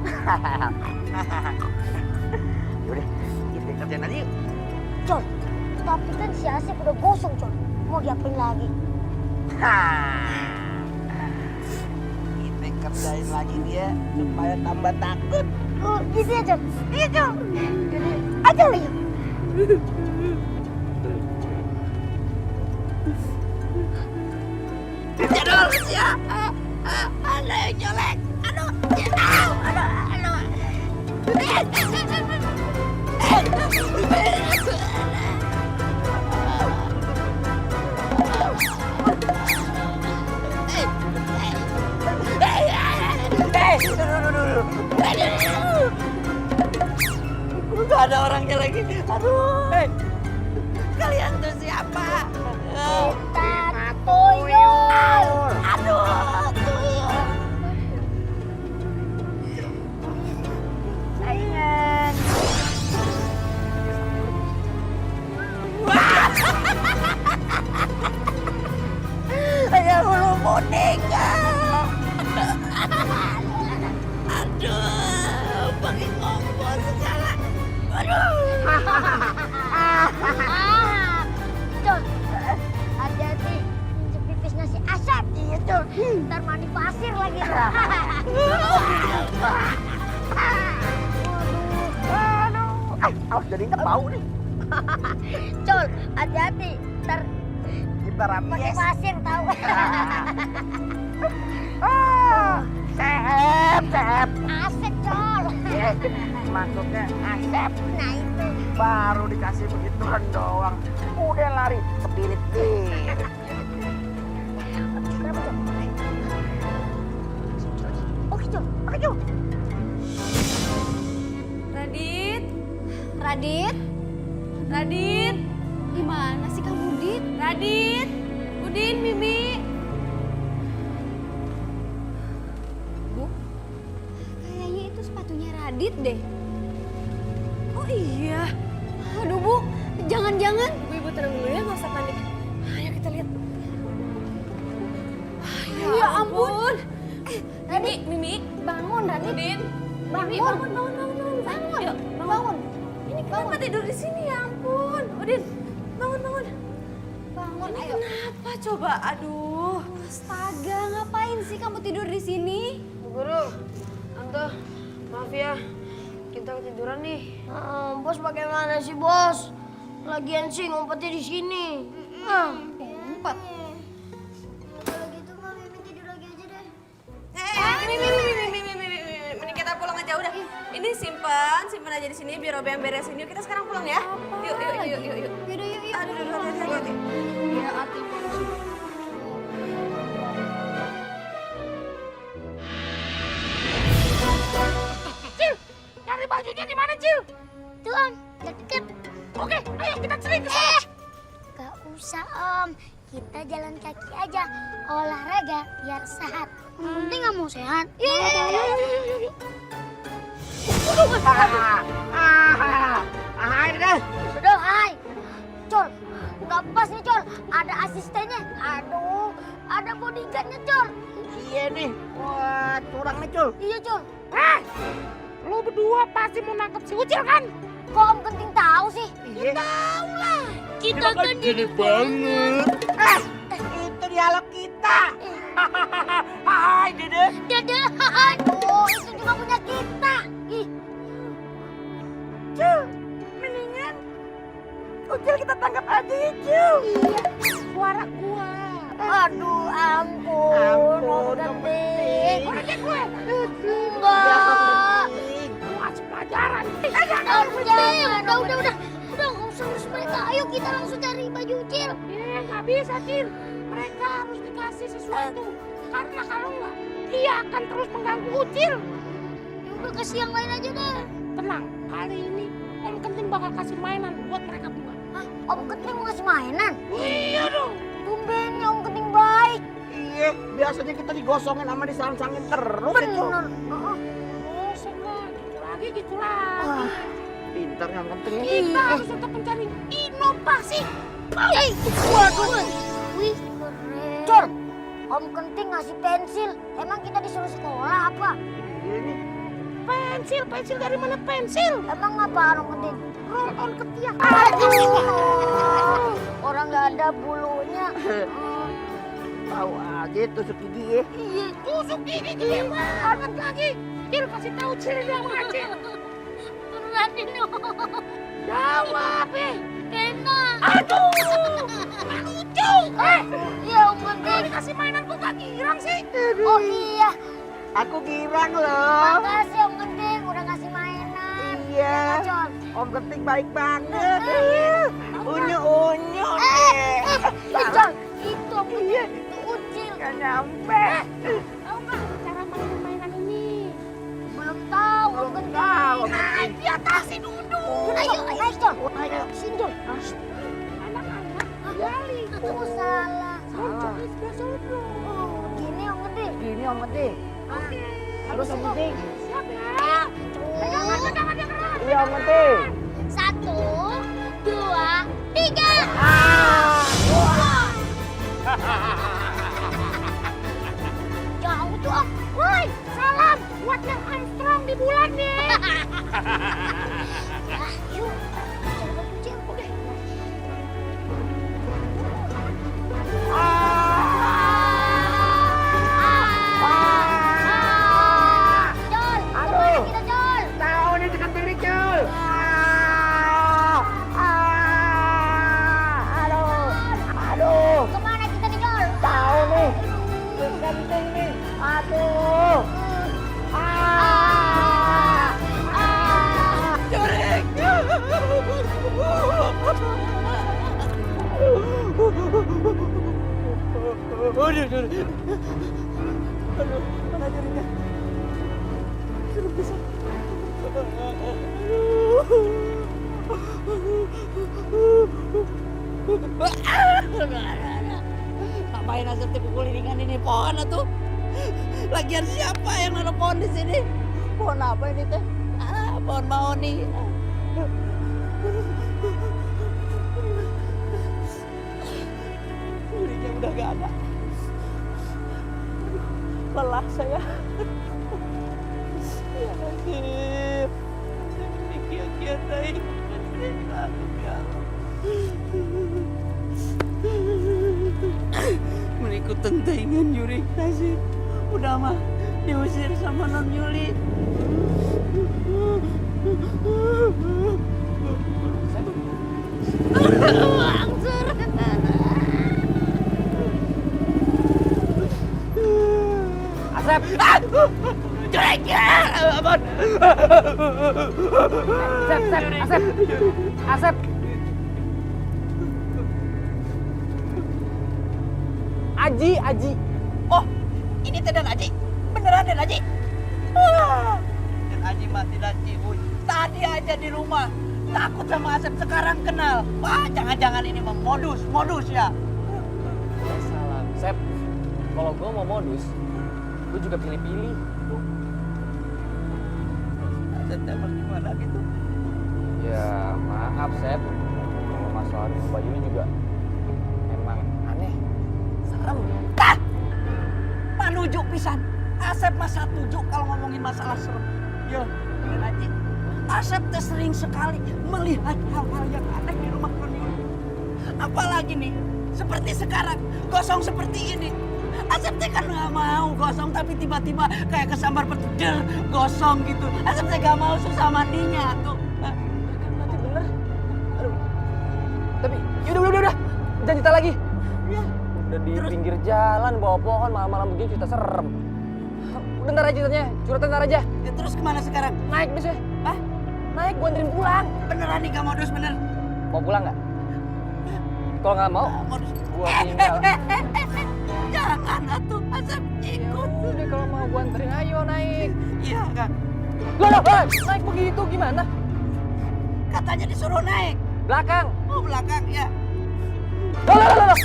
Speaker 2: Yaudah, kita kerjain aja yuk.
Speaker 1: Con, tapi kan si Asep udah gosong Con. Mau diapain lagi?
Speaker 3: kerjain lagi dia supaya tambah takut.
Speaker 1: Oh, gitu ya, Col. Iya, Col. Aja lagi.
Speaker 3: Jadul ya. Ada yang nyolek. Aduh, aduh. Gak ada orangnya lagi. Aduh. Kalian tuh siapa?
Speaker 1: Kita tuyul.
Speaker 3: Aduh, tuyul.
Speaker 1: Saingan.
Speaker 3: Saya belum mau nikah. Aduh, pakai kompor segala. Aduh.
Speaker 1: Col, hati-hati. Injek pipisnya si Asep. Iya, Col. Ntar mandi pasir lagi.
Speaker 3: Awas jadinya bau nih.
Speaker 1: Col, hati-hati. Ntar
Speaker 3: Kita rapi
Speaker 1: pakai
Speaker 3: ya.
Speaker 1: pasir tahu.
Speaker 3: Sehep.
Speaker 1: Asep, Col.
Speaker 3: Maksudnya Asep.
Speaker 1: Nah itu.
Speaker 3: Baru dikasih begituan doang. Udah lari ke bilik.
Speaker 1: Kenapa, Col? Oke, Col. Oke, Col.
Speaker 7: Radit,
Speaker 9: Radit,
Speaker 7: Radit,
Speaker 9: gimana sih kamu, Dit?
Speaker 7: Radit, Udin, Mimi.
Speaker 9: Bu, kayaknya itu sepatunya Radit deh.
Speaker 7: Oh iya.
Speaker 9: Aduh, Bu, jangan-jangan.
Speaker 7: Ibu tenang dulu ya, nggak usah panik. Ayo kita lihat.
Speaker 9: Ya ampun.
Speaker 7: Mimi, Mimi,
Speaker 9: Bangun, Radit.
Speaker 7: Udin, Mimi,
Speaker 9: Bangun.
Speaker 7: bangun.
Speaker 9: Bangun.
Speaker 7: Yuk,
Speaker 9: Bangun.
Speaker 7: Ini kenapa tidur di sini ya ampun. Udin, bangun.
Speaker 9: Bangun,
Speaker 7: Ini
Speaker 9: ayo.
Speaker 7: kenapa coba? Aduh.
Speaker 9: Astaga, ngapain sih kamu tidur di sini?
Speaker 5: Guru, Tante, maaf ya. Kita ketiduran nih.
Speaker 1: Bos bagaimana sih, Bos? Lagian sih ngumpetnya di sini.
Speaker 9: Ngumpet.
Speaker 1: Kalau gitu mah Mimi tidur lagi aja deh.
Speaker 7: Mending kita pulang aja udah. Ini simpan aja di sini biar Robi yang beresin. Yuk kita sekarang pulang ya. Yuk.
Speaker 9: Yaudah, yuk.
Speaker 7: Aduh, hati-hati.
Speaker 9: Ya, hati.
Speaker 4: Cari bajunya di mana, Cil?
Speaker 1: Tuh, Om. Deket.
Speaker 4: Oke, ayo kita cari ke sana.
Speaker 1: Gak usah, Om. Kita jalan kaki aja. Olahraga biar sehat. Penting nggak mau sehat.
Speaker 4: Yuk.
Speaker 3: Ini deh.
Speaker 1: Sudah, hai. Col, nggak pas nih, Col. Ada asistennya. Aduh, ada bodyguardnya, Col.
Speaker 3: Iya nih. Wah, curang nih, Cul.
Speaker 1: Iya, Col.
Speaker 4: Lu berdua pasti mau nangkep si Ucil kan?
Speaker 1: Kok Om Kenting tahu sih?
Speaker 3: Iya.
Speaker 1: Kita kan gini banget.
Speaker 3: Itu dialog kita. Hai, Dede.
Speaker 1: Dede, aduh, itu juga punya kita. Ih,
Speaker 3: Mendingan Ucil kita tangkap aja ya, Cil.
Speaker 1: iya.
Speaker 4: Suara gua.
Speaker 1: Aduh, ampun.
Speaker 3: Ampun,
Speaker 1: Om
Speaker 3: Om
Speaker 1: Kenting.
Speaker 4: Suaranya gue.
Speaker 1: Enggak.
Speaker 4: Gua kasih pelajaran.
Speaker 1: Jangan, udah. Udah, nggak usah urus mereka. Ayo kita langsung cari baju Ucil.
Speaker 4: Nggak bisa, Cil. Mereka harus dikasih sesuatu. Karena kalau nggak, dia akan terus mengganggu Ucil.
Speaker 1: Ya udah, kasih yang lain aja deh.
Speaker 4: Tenang, kali ini Om Kenting bakal kasih mainan buat mereka berdua.
Speaker 1: Hah, Om Kenting mau ngasih mainan?
Speaker 4: Iya dong.
Speaker 1: Tumbennya Om Kenting baik.
Speaker 3: Iya, biasanya kita digosongin sama disang-sangin terus, ya, Cul.
Speaker 1: Bener.
Speaker 4: Bosan lah, gitu lagi.
Speaker 3: Pintarnya Om Kenting.
Speaker 4: Kita harus tetap mencari inovasi.
Speaker 1: Waduh. Wih, keren. Col, Om Kenting ngasih pensil. Emang kita disuruh sekolah apa?
Speaker 3: Iya nih.
Speaker 4: Pensil dari mana pensil?
Speaker 1: Emang apaan Om Kenting?
Speaker 4: Roll on ketiak.
Speaker 1: Aduh. Orang nggak ada bulunya.
Speaker 3: Tahu aja tusuk gigi ya.
Speaker 4: Iya, tusuk gigi gede banget lagi. Cil, kasih tahu Cil yang Cil.
Speaker 1: Beneran dong.
Speaker 4: Jawab,
Speaker 1: Kena.
Speaker 4: Aduh, lucu.
Speaker 1: Iya, Om Gede.
Speaker 4: Kalau dikasih mainan kok gak girang sih?
Speaker 1: Oh iya.
Speaker 3: Aku girang loh.
Speaker 1: Makasih Om Gede udah ngasih mainan.
Speaker 3: Iya.
Speaker 1: John.
Speaker 3: Om Genting baik banget. Unyu-unyu deh.
Speaker 1: John, itu Om Gede. Itu Ucil.
Speaker 3: Gak nyampe.
Speaker 4: Tahu nggak cara mainin mainan ini?
Speaker 1: Belum tahu Om Gede.
Speaker 3: Tahu.
Speaker 4: Naik di atas si Dudung.
Speaker 1: Ayo, naik John. Ayo, sini John.
Speaker 4: Anak-anak, kali.
Speaker 1: Itu salah.
Speaker 3: Salah.
Speaker 1: Oh, gini Om Gede.
Speaker 3: Gini Om Genting.
Speaker 1: Oke.
Speaker 3: Terus Om Genting.
Speaker 4: Siap ya. Pegangan yang keras.
Speaker 3: Iya Om Genting.
Speaker 1: 1, 2, 3.
Speaker 4: Jauh tuh Om. Woi, salam buat yang Armstrong di bulan nih.
Speaker 1: Yuk, coba Ucil. Oke. Jol, kemana kita Jol?
Speaker 3: Tahu nih dekat diri Jul. Aduh.
Speaker 1: Kemana kita nih Jol?
Speaker 3: Tahu nih. Dekat nih. Aduh. Jurik. Aduh, mana juriknya? Suruh bisa. Ngapain Asep kukulilingan ini pohon tuh? Lagian siapa yang naruh pohon di sini? Pohon apa ini teh? Pohon mahoni. Juriknya udah gak ada. Lelah saya. Ya Nasib. Kia-kia naik. Berikut tentengan Jurik Nasib. Udah mah diusir sama Non Yuli.
Speaker 8: Asep!
Speaker 3: Jurik ya! Abon!
Speaker 8: Asep! Aji!
Speaker 3: Oh, ini teh Dan Aji. Beneran Dan Aji. Dan Aji mati dan cihuy. Tadi aja di rumah. Takut sama Asep, sekarang kenal. Wah, jangan-jangan ini modus ya.
Speaker 8: Salam. Sep, kalau gue mau modus, gue juga pilih-pilih.
Speaker 3: Asep emang gimana gitu?
Speaker 8: Ya maaf Sep, kalau masalah rumah Bayu juga emang aneh, serem.
Speaker 3: Kah? Panuju pisan. Asep mah setuju kalau ngomongin masalah serem. Ya, Dan Aji. Asep teh sering sekali melihat hal-hal yang aneh di rumah Konyol. Apalagi nih, seperti sekarang, gosong seperti ini. Asep teh kan nggak mau gosong, tapi tiba-tiba kayak kesambar petir gosong gitu. Asep teh nggak mau susah mandinya tuh.
Speaker 8: Nanti bener. Aduh. Tapi udah. Jangan cerita lagi.
Speaker 3: Ya.
Speaker 8: Udah di pinggir jalan bawa pohon malam-malam begini cerita serem. Udah ntar aja ceritanya, curhatin ntar aja.
Speaker 3: Ya, terus kemana sekarang?
Speaker 8: Naik bis ya.
Speaker 3: Hah?
Speaker 8: Naik gua anterin pulang.
Speaker 3: Beneran nih gak modus bener?
Speaker 8: Mau pulang nggak? Kalau nggak mau,
Speaker 3: Modus.
Speaker 8: gua tinggal.
Speaker 3: Jangan atuh Asep ikut.
Speaker 8: Udah kalau mau gua anterin, ayo naik.
Speaker 3: Iya Kang.
Speaker 8: Loh, naik begitu gimana?
Speaker 3: Katanya disuruh naik.
Speaker 8: Belakang.
Speaker 3: Oh belakang ya.
Speaker 8: Loh.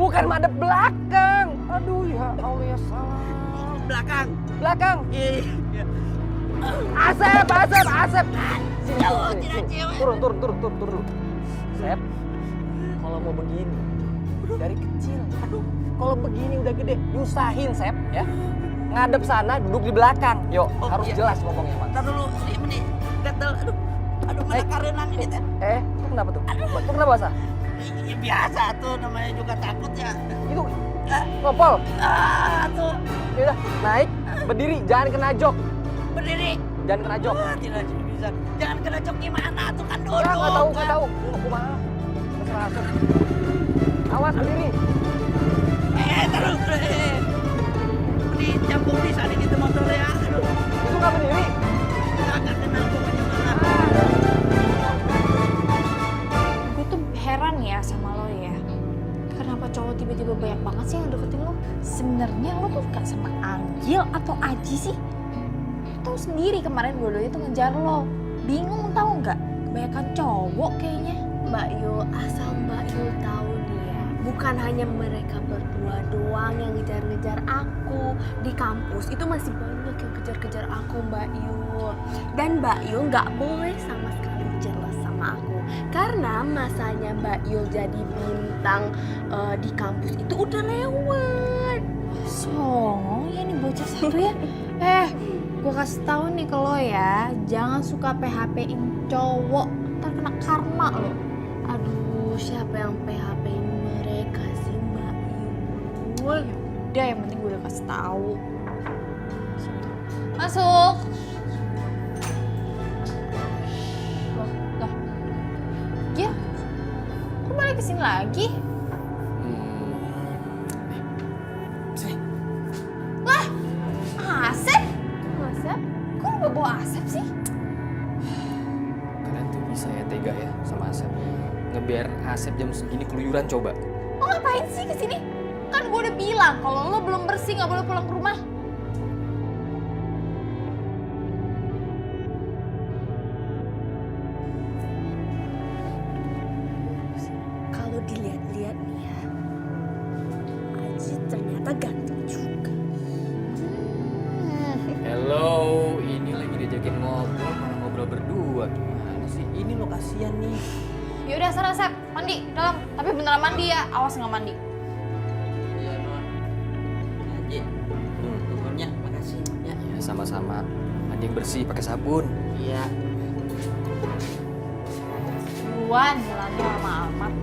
Speaker 8: Bukan madep belakang. Aduh ya Allah ya salah.
Speaker 3: Belakang.
Speaker 8: Belakang.
Speaker 3: Iya.
Speaker 8: Asep. Sini,
Speaker 3: Jauh,
Speaker 8: sini,
Speaker 3: tidak
Speaker 8: sini.
Speaker 3: cewek.
Speaker 8: Turun dulu. Sep, kalau mau begini dari kecil. Aduh, kalau begini udah gede, nyusahin Sep ya. Ngadep sana, duduk di belakang. Yuk,
Speaker 3: Oh,
Speaker 8: harus
Speaker 3: iya.
Speaker 8: jelas ngomongnya Mas.
Speaker 3: Ntar dulu, ini gatel. Aduh mana karenan ini teh.
Speaker 8: Lu kenapa tuh? Lu kenapa basah?
Speaker 3: Ya biasa tuh namanya juga takut ya.
Speaker 8: Itu Ngopol.
Speaker 3: Tuh,
Speaker 8: Yaudah, naik, berdiri, jangan kena jok.
Speaker 3: berdiri.
Speaker 8: Jangan kena jok.
Speaker 3: Tidak bisa. Jangan kena jok gimana tuh kan dulu.
Speaker 8: Nggak tahu, nggak tahu. Aku mahal. Terserah Asep. Awas, berdiri.
Speaker 3: Terus. Dicampur di sana gitu motor ya. Aduh,
Speaker 8: Itu nggak berdiri.
Speaker 3: nggak kenal pokoknya mana.
Speaker 5: Gue tuh heran ya sama lo ya. Kenapa cowok tiba-tiba banyak banget sih yang deketin lo? Sebenarnya lo tuh suka sama Anggil atau Aji sih? Lo tahu sendiri kemarin dua-duanya tuh ngejar lo. Bingung tahu nggak? Kebanyakan cowok kayaknya.
Speaker 7: Mbak Yul, asal Mbak Yul tahu nih ya, bukan hanya mereka berdua doang yang ngejar-ngejar aku di kampus. Itu masih banyak yang kejar-kejar aku, Mbak Yul. Dan Mbak Yul nggak boleh sama sekali jealous sama aku. Karena masanya Mbak Yul jadi bintang di kampus itu udah lewat.
Speaker 5: Songong ya nih bocah satu ya. Gue kasih tahu nih ke lo ya, jangan suka PHP-in cowok, ntar kena karma lo.
Speaker 7: Aduh, siapa yang PHP-in mereka sih, Mbak Yul?
Speaker 5: Udah, yang penting gue udah kasih tahu. Masuk. Loh. Ya. Kok balik kesini lagi? Lah, Asep? Asep? Kok lu bawa Asep sih?
Speaker 8: Kalian tuh bisa ya tega ya sama Asep. Ngebiar Asep jam segini keluyuran coba.
Speaker 5: Lo ngapain sih kesini? Kan gue udah bilang kalau lo belum bersih nggak boleh pulang ke rumah.
Speaker 7: Kalau dilihat-lihat nih ya, Aji ternyata ganteng juga.
Speaker 8: Hello, ini lagi diajakin ngobrol, malah ngobrol berdua. Gimana sih? Ini lo kasihan nih.
Speaker 5: Yaudah sana Sep, mandi dalam. Tapi beneran mandi ya, awas nggak mandi.
Speaker 3: Iya, Non. Aji. Turunnya, makasih. Ya.
Speaker 8: Ya sama-sama. Mandi yang bersih pakai sabun.
Speaker 3: Iya.
Speaker 5: Duluan, jalannya lama amat.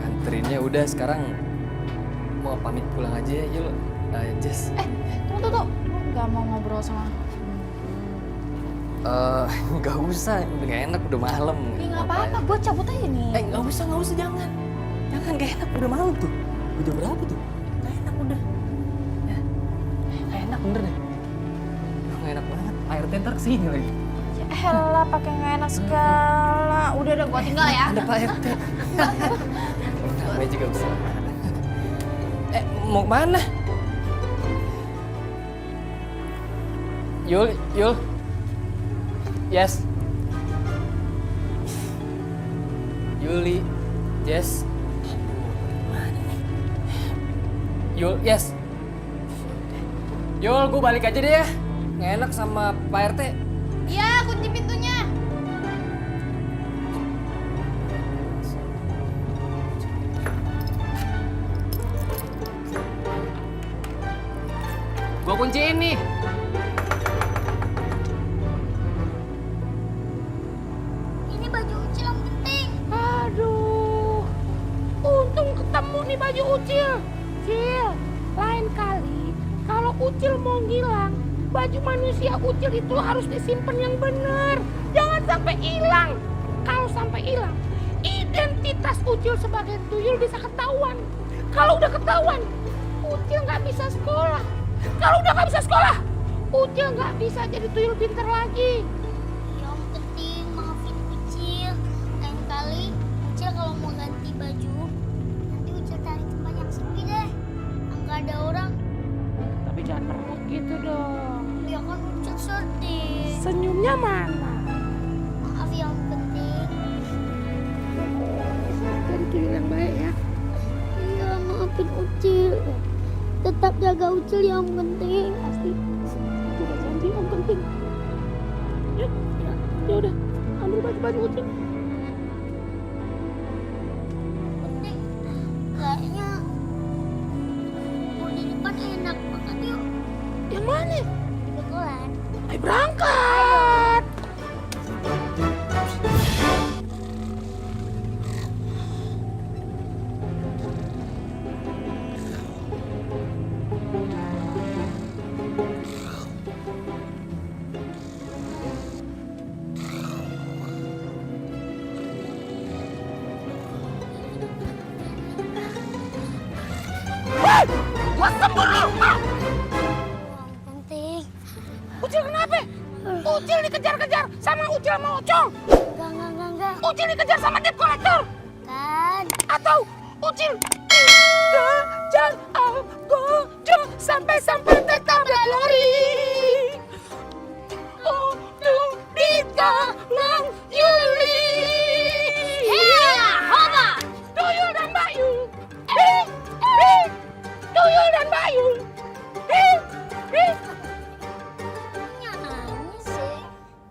Speaker 8: Nganterinnya udah sekarang mau pamit pulang aja ya yuk. Jess.
Speaker 5: Tunggu. Lu nggak mau ngobrol sama
Speaker 8: Nggak usah, udah gak enak, udah malam.
Speaker 5: Ya nggak apa-apa, gue cabut aja nih.
Speaker 8: Nggak usah, jangan. Jangan, gak enak, udah malam tuh. Udah jam berapa tuh? Gak enak udah. Ya, gak enak bener deh. Gak enak banget, air ntar kesini lagi.
Speaker 5: Ya elah, pakai nggak enak segala. Udah, gue tinggal ya.
Speaker 8: Ada Pak RT. Namanya juga bisa. Mau kemana? Yul. Yes. Yuli. Yes. Yul, yes. Yul, gue balik aja deh ya. Nggak enak sama Pak RT.
Speaker 5: Iya, kunci pintunya.
Speaker 8: Gue kunciin nih.
Speaker 1: Ini baju Ucil yang penting.
Speaker 4: Aduh, untung ketemu nih baju Ucil. Cil, lain kali kalau Ucil mau ngilang, baju manusia Ucil itu harus disimpan yang benar. Jangan sampai hilang. Kalau sampai hilang, identitas Ucil sebagai tuyul bisa ketahuan. Kalau udah ketahuan, Ucil nggak bisa sekolah. Kalau udah nggak bisa sekolah, Ucil nggak bisa jadi tuyul pinter lagi.
Speaker 1: Yang penting maafin Ucil. Lain kali Ucil kalau mau ganti baju, nanti Ucil cari tempat yang sepi deh. Nggak ada orang.
Speaker 4: Tapi jangan meremuk gitu dong.
Speaker 1: Ya kan Ucil sedih.
Speaker 4: Senyumnya mana?
Speaker 1: Maaf yang penting.
Speaker 4: Jadi tuyul yang baik ya.
Speaker 1: Iya, maafin Ucil. Tetap jaga Ucil yang penting.
Speaker 4: Pasti. Juga janji yang penting. Ya udah. Ambil baju Ucil.
Speaker 1: Penting. Kayaknya di depan enak makan yuk.
Speaker 4: Yang mana?
Speaker 1: Di bekalan.
Speaker 4: Ayo berangkat. Gua sembur lu.
Speaker 1: Penting.
Speaker 4: Ucil kenapa? Ucil dikejar-kejar sama Ucil sama Ocong.
Speaker 1: Enggak.
Speaker 4: Ucil dikejar sama debt collector.
Speaker 1: Kan.
Speaker 4: Atau Ucil kejar Gojo sampai tetap glory. Untuk ditolong Yuli.
Speaker 1: Hoba.
Speaker 4: Tuyul dan Bayu. Tuyul dan Bayu.
Speaker 1: Nyanyi sih.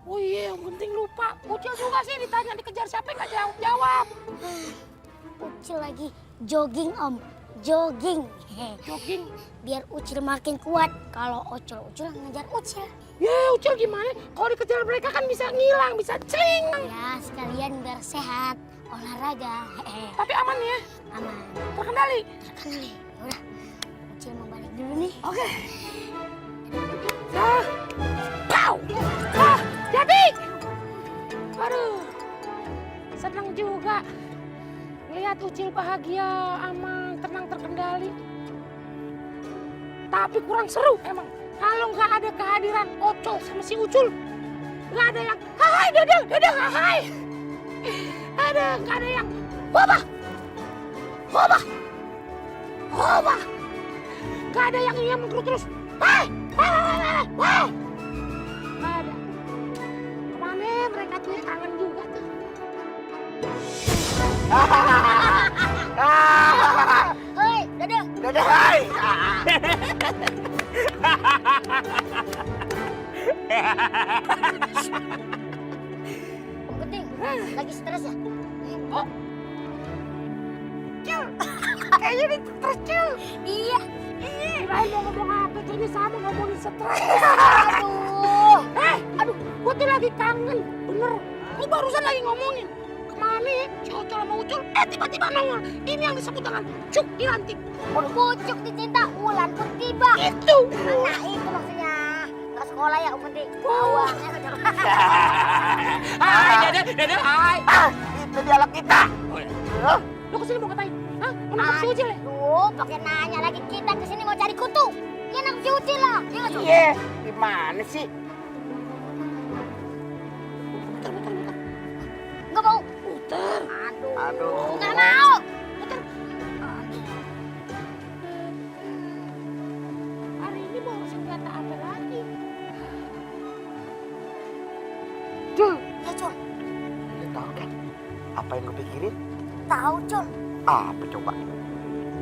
Speaker 4: Oh iya, yang penting lupa. Ucil juga sih ditanya dikejar siapa nggak jawab.
Speaker 1: Ucil lagi jogging om. Jogging.
Speaker 4: Jogging.
Speaker 1: Biar Ucil makin kuat. Kalau Ucil ngejar Ucil.
Speaker 4: Ya Ucil gimana? Kalau dikejar mereka kan bisa ngilang, bisa celing.
Speaker 1: Ya sekalian biar sehat. Olahraga.
Speaker 4: Tapi aman ya?
Speaker 1: Aman.
Speaker 4: Terkendali.
Speaker 1: Terkendali. Udah. Ucil mau balik dulu nih.
Speaker 4: Oke. Pow! Jadi. Aduh. Senang juga. Lihat Ucil bahagia, aman, tenang, terkendali. Tapi kurang seru emang. Kalau nggak ada kehadiran Ocol sama si Ucul. Nggak ada yang, hai Dedeng, hai. Nggak ada yang, Hoba. Nggak ada yang iya menggerut terus. Hei. Nggak ada. Kemana mereka tuh ya, kangen juga tuh.
Speaker 1: Hei, Dedeng.
Speaker 2: Hai.
Speaker 1: Om Genting, lagi stres ya?
Speaker 4: Oh. Cil. Kayaknya ini stres Cil.
Speaker 1: Iya.
Speaker 4: Kirain mau ngomong apa tuh, ini sama ngomongin stres.
Speaker 1: Aduh.
Speaker 4: Gua tuh lagi kangen, bener. Gua barusan lagi ngomongin. Kemana ya? Si Ocol sama Ucul, tiba-tiba nongol. Ini yang disebut dengan cuk dilantik.
Speaker 1: Pucuk dicinta, ulan pun tiba.
Speaker 4: Itu.
Speaker 1: Nah itu maksudnya. Nggak sekolah ya Om Genting. Bawahnya kejar.
Speaker 4: Hai, Dede, hai.
Speaker 2: Itu dialog kita.
Speaker 4: Lu kesini mau ngapain? Hah? Mau nangkap si Ucil ya?
Speaker 1: Aduh, pakai nanya lagi, kita kesini mau cari kutu. Ya nangkep si Ucil lah. Ya nggak, Cuk?
Speaker 2: Iya, gimana sih?
Speaker 4: Muter.
Speaker 1: Nggak mau.
Speaker 4: Muter.
Speaker 1: Aduh. Nggak mau.
Speaker 4: Muter. Hari ini bawa senjata apa lagi?
Speaker 2: Cul,
Speaker 1: Ya Cul,
Speaker 2: lu tahu kan apa yang gue pikirin?
Speaker 1: tahu Cul.
Speaker 2: Apa coba?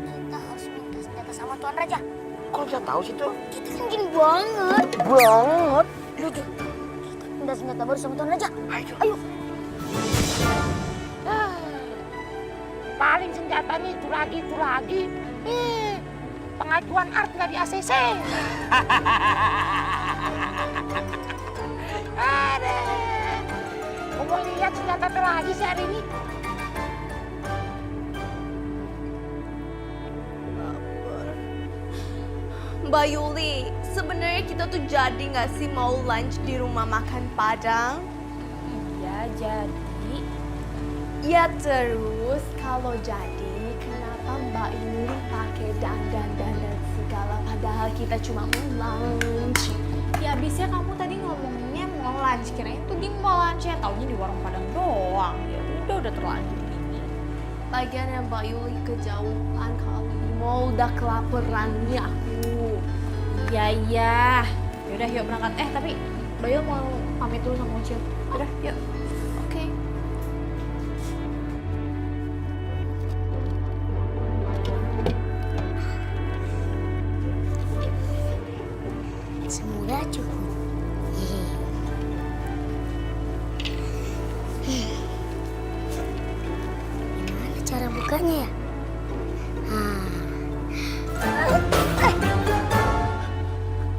Speaker 1: Kita harus minta senjata sama Tuan Raja.
Speaker 2: Kok bisa tahu sih tuh?
Speaker 1: Kita kan gini banget.
Speaker 2: Banget.
Speaker 1: Aduh, kita minta senjata baru sama Tuan Raja.
Speaker 2: Ayo.
Speaker 4: Paling senjatanya itu lagi. Pengajuan art nggak di ACC. Aduh. Mau lihat senjata apa lagi sih hari ini?
Speaker 5: Mbak Yuli, sebenarnya kita tuh jadi nggak sih mau lunch di rumah makan Padang?
Speaker 7: Iya, jadi.
Speaker 5: Ya terus kalau jadi kenapa Mbak Yuli pakai dandan segala padahal kita cuma mau lunch?
Speaker 7: Ya abisnya kamu tadi ngomongnya mau lunch, kirain tuh di mall lunch ya, taunya di warung Padang doang. Ya udah terlanjur ini.
Speaker 5: Lagian ya Mbak Yuli kejauhan kalau di mall udah kelaparan nih aku.
Speaker 7: Iya. Yaudah yuk berangkat. Tapi Bayu mau pamit dulu sama Ucil. Udah yuk.
Speaker 5: Oke.
Speaker 1: Semoga cukup. Gimana cara bukanya ya?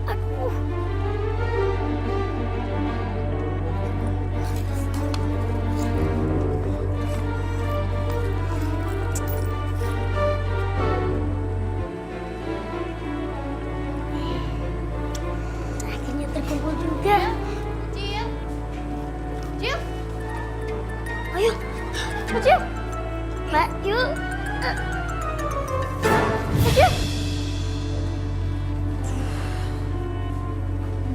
Speaker 1: Aduh. Akhirnya terkumpul juga.
Speaker 5: Cil. Cil.
Speaker 1: Ayo, Ucil. Mbak, yuk. Ucil.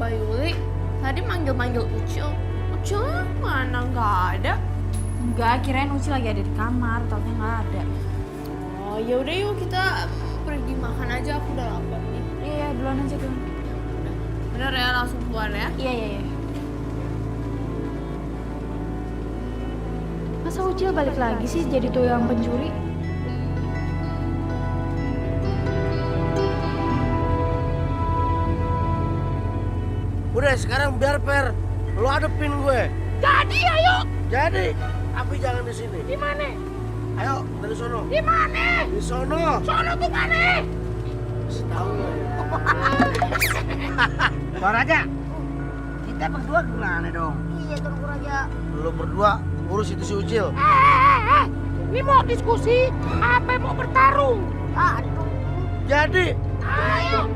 Speaker 5: Mbak Yuli tadi manggil-manggil Ucil. Ucil mana nggak ada?
Speaker 7: Enggak, kirain Uci lagi ada di kamar, taunya nggak ada.
Speaker 5: Oh ya udah yuk kita pergi makan aja, aku udah lapar nih.
Speaker 7: Iya, duluan aja dulu.
Speaker 5: Bener ya, langsung keluar ya.
Speaker 7: Iya. Masa Ucil balik lagi sih jadi tuyul pencuri?
Speaker 2: Udah sekarang biar Per, lo hadepin gue.
Speaker 4: Jadi ayo.
Speaker 2: Jadi, tapi jangan di sini.
Speaker 4: Di mana?
Speaker 2: Ayo dari sono.
Speaker 4: Di mana?
Speaker 2: Di sono.
Speaker 4: Sono tuh mana?
Speaker 2: Tahu nggak?
Speaker 3: Bang Raja, kita berdua gimana dong?
Speaker 1: Iya, Tuanku Raja.
Speaker 2: Lo berdua urus itu si Ucil.
Speaker 4: Ini mau diskusi apa mau bertarung?
Speaker 1: Aduh.
Speaker 2: Jadi,
Speaker 4: Ayo.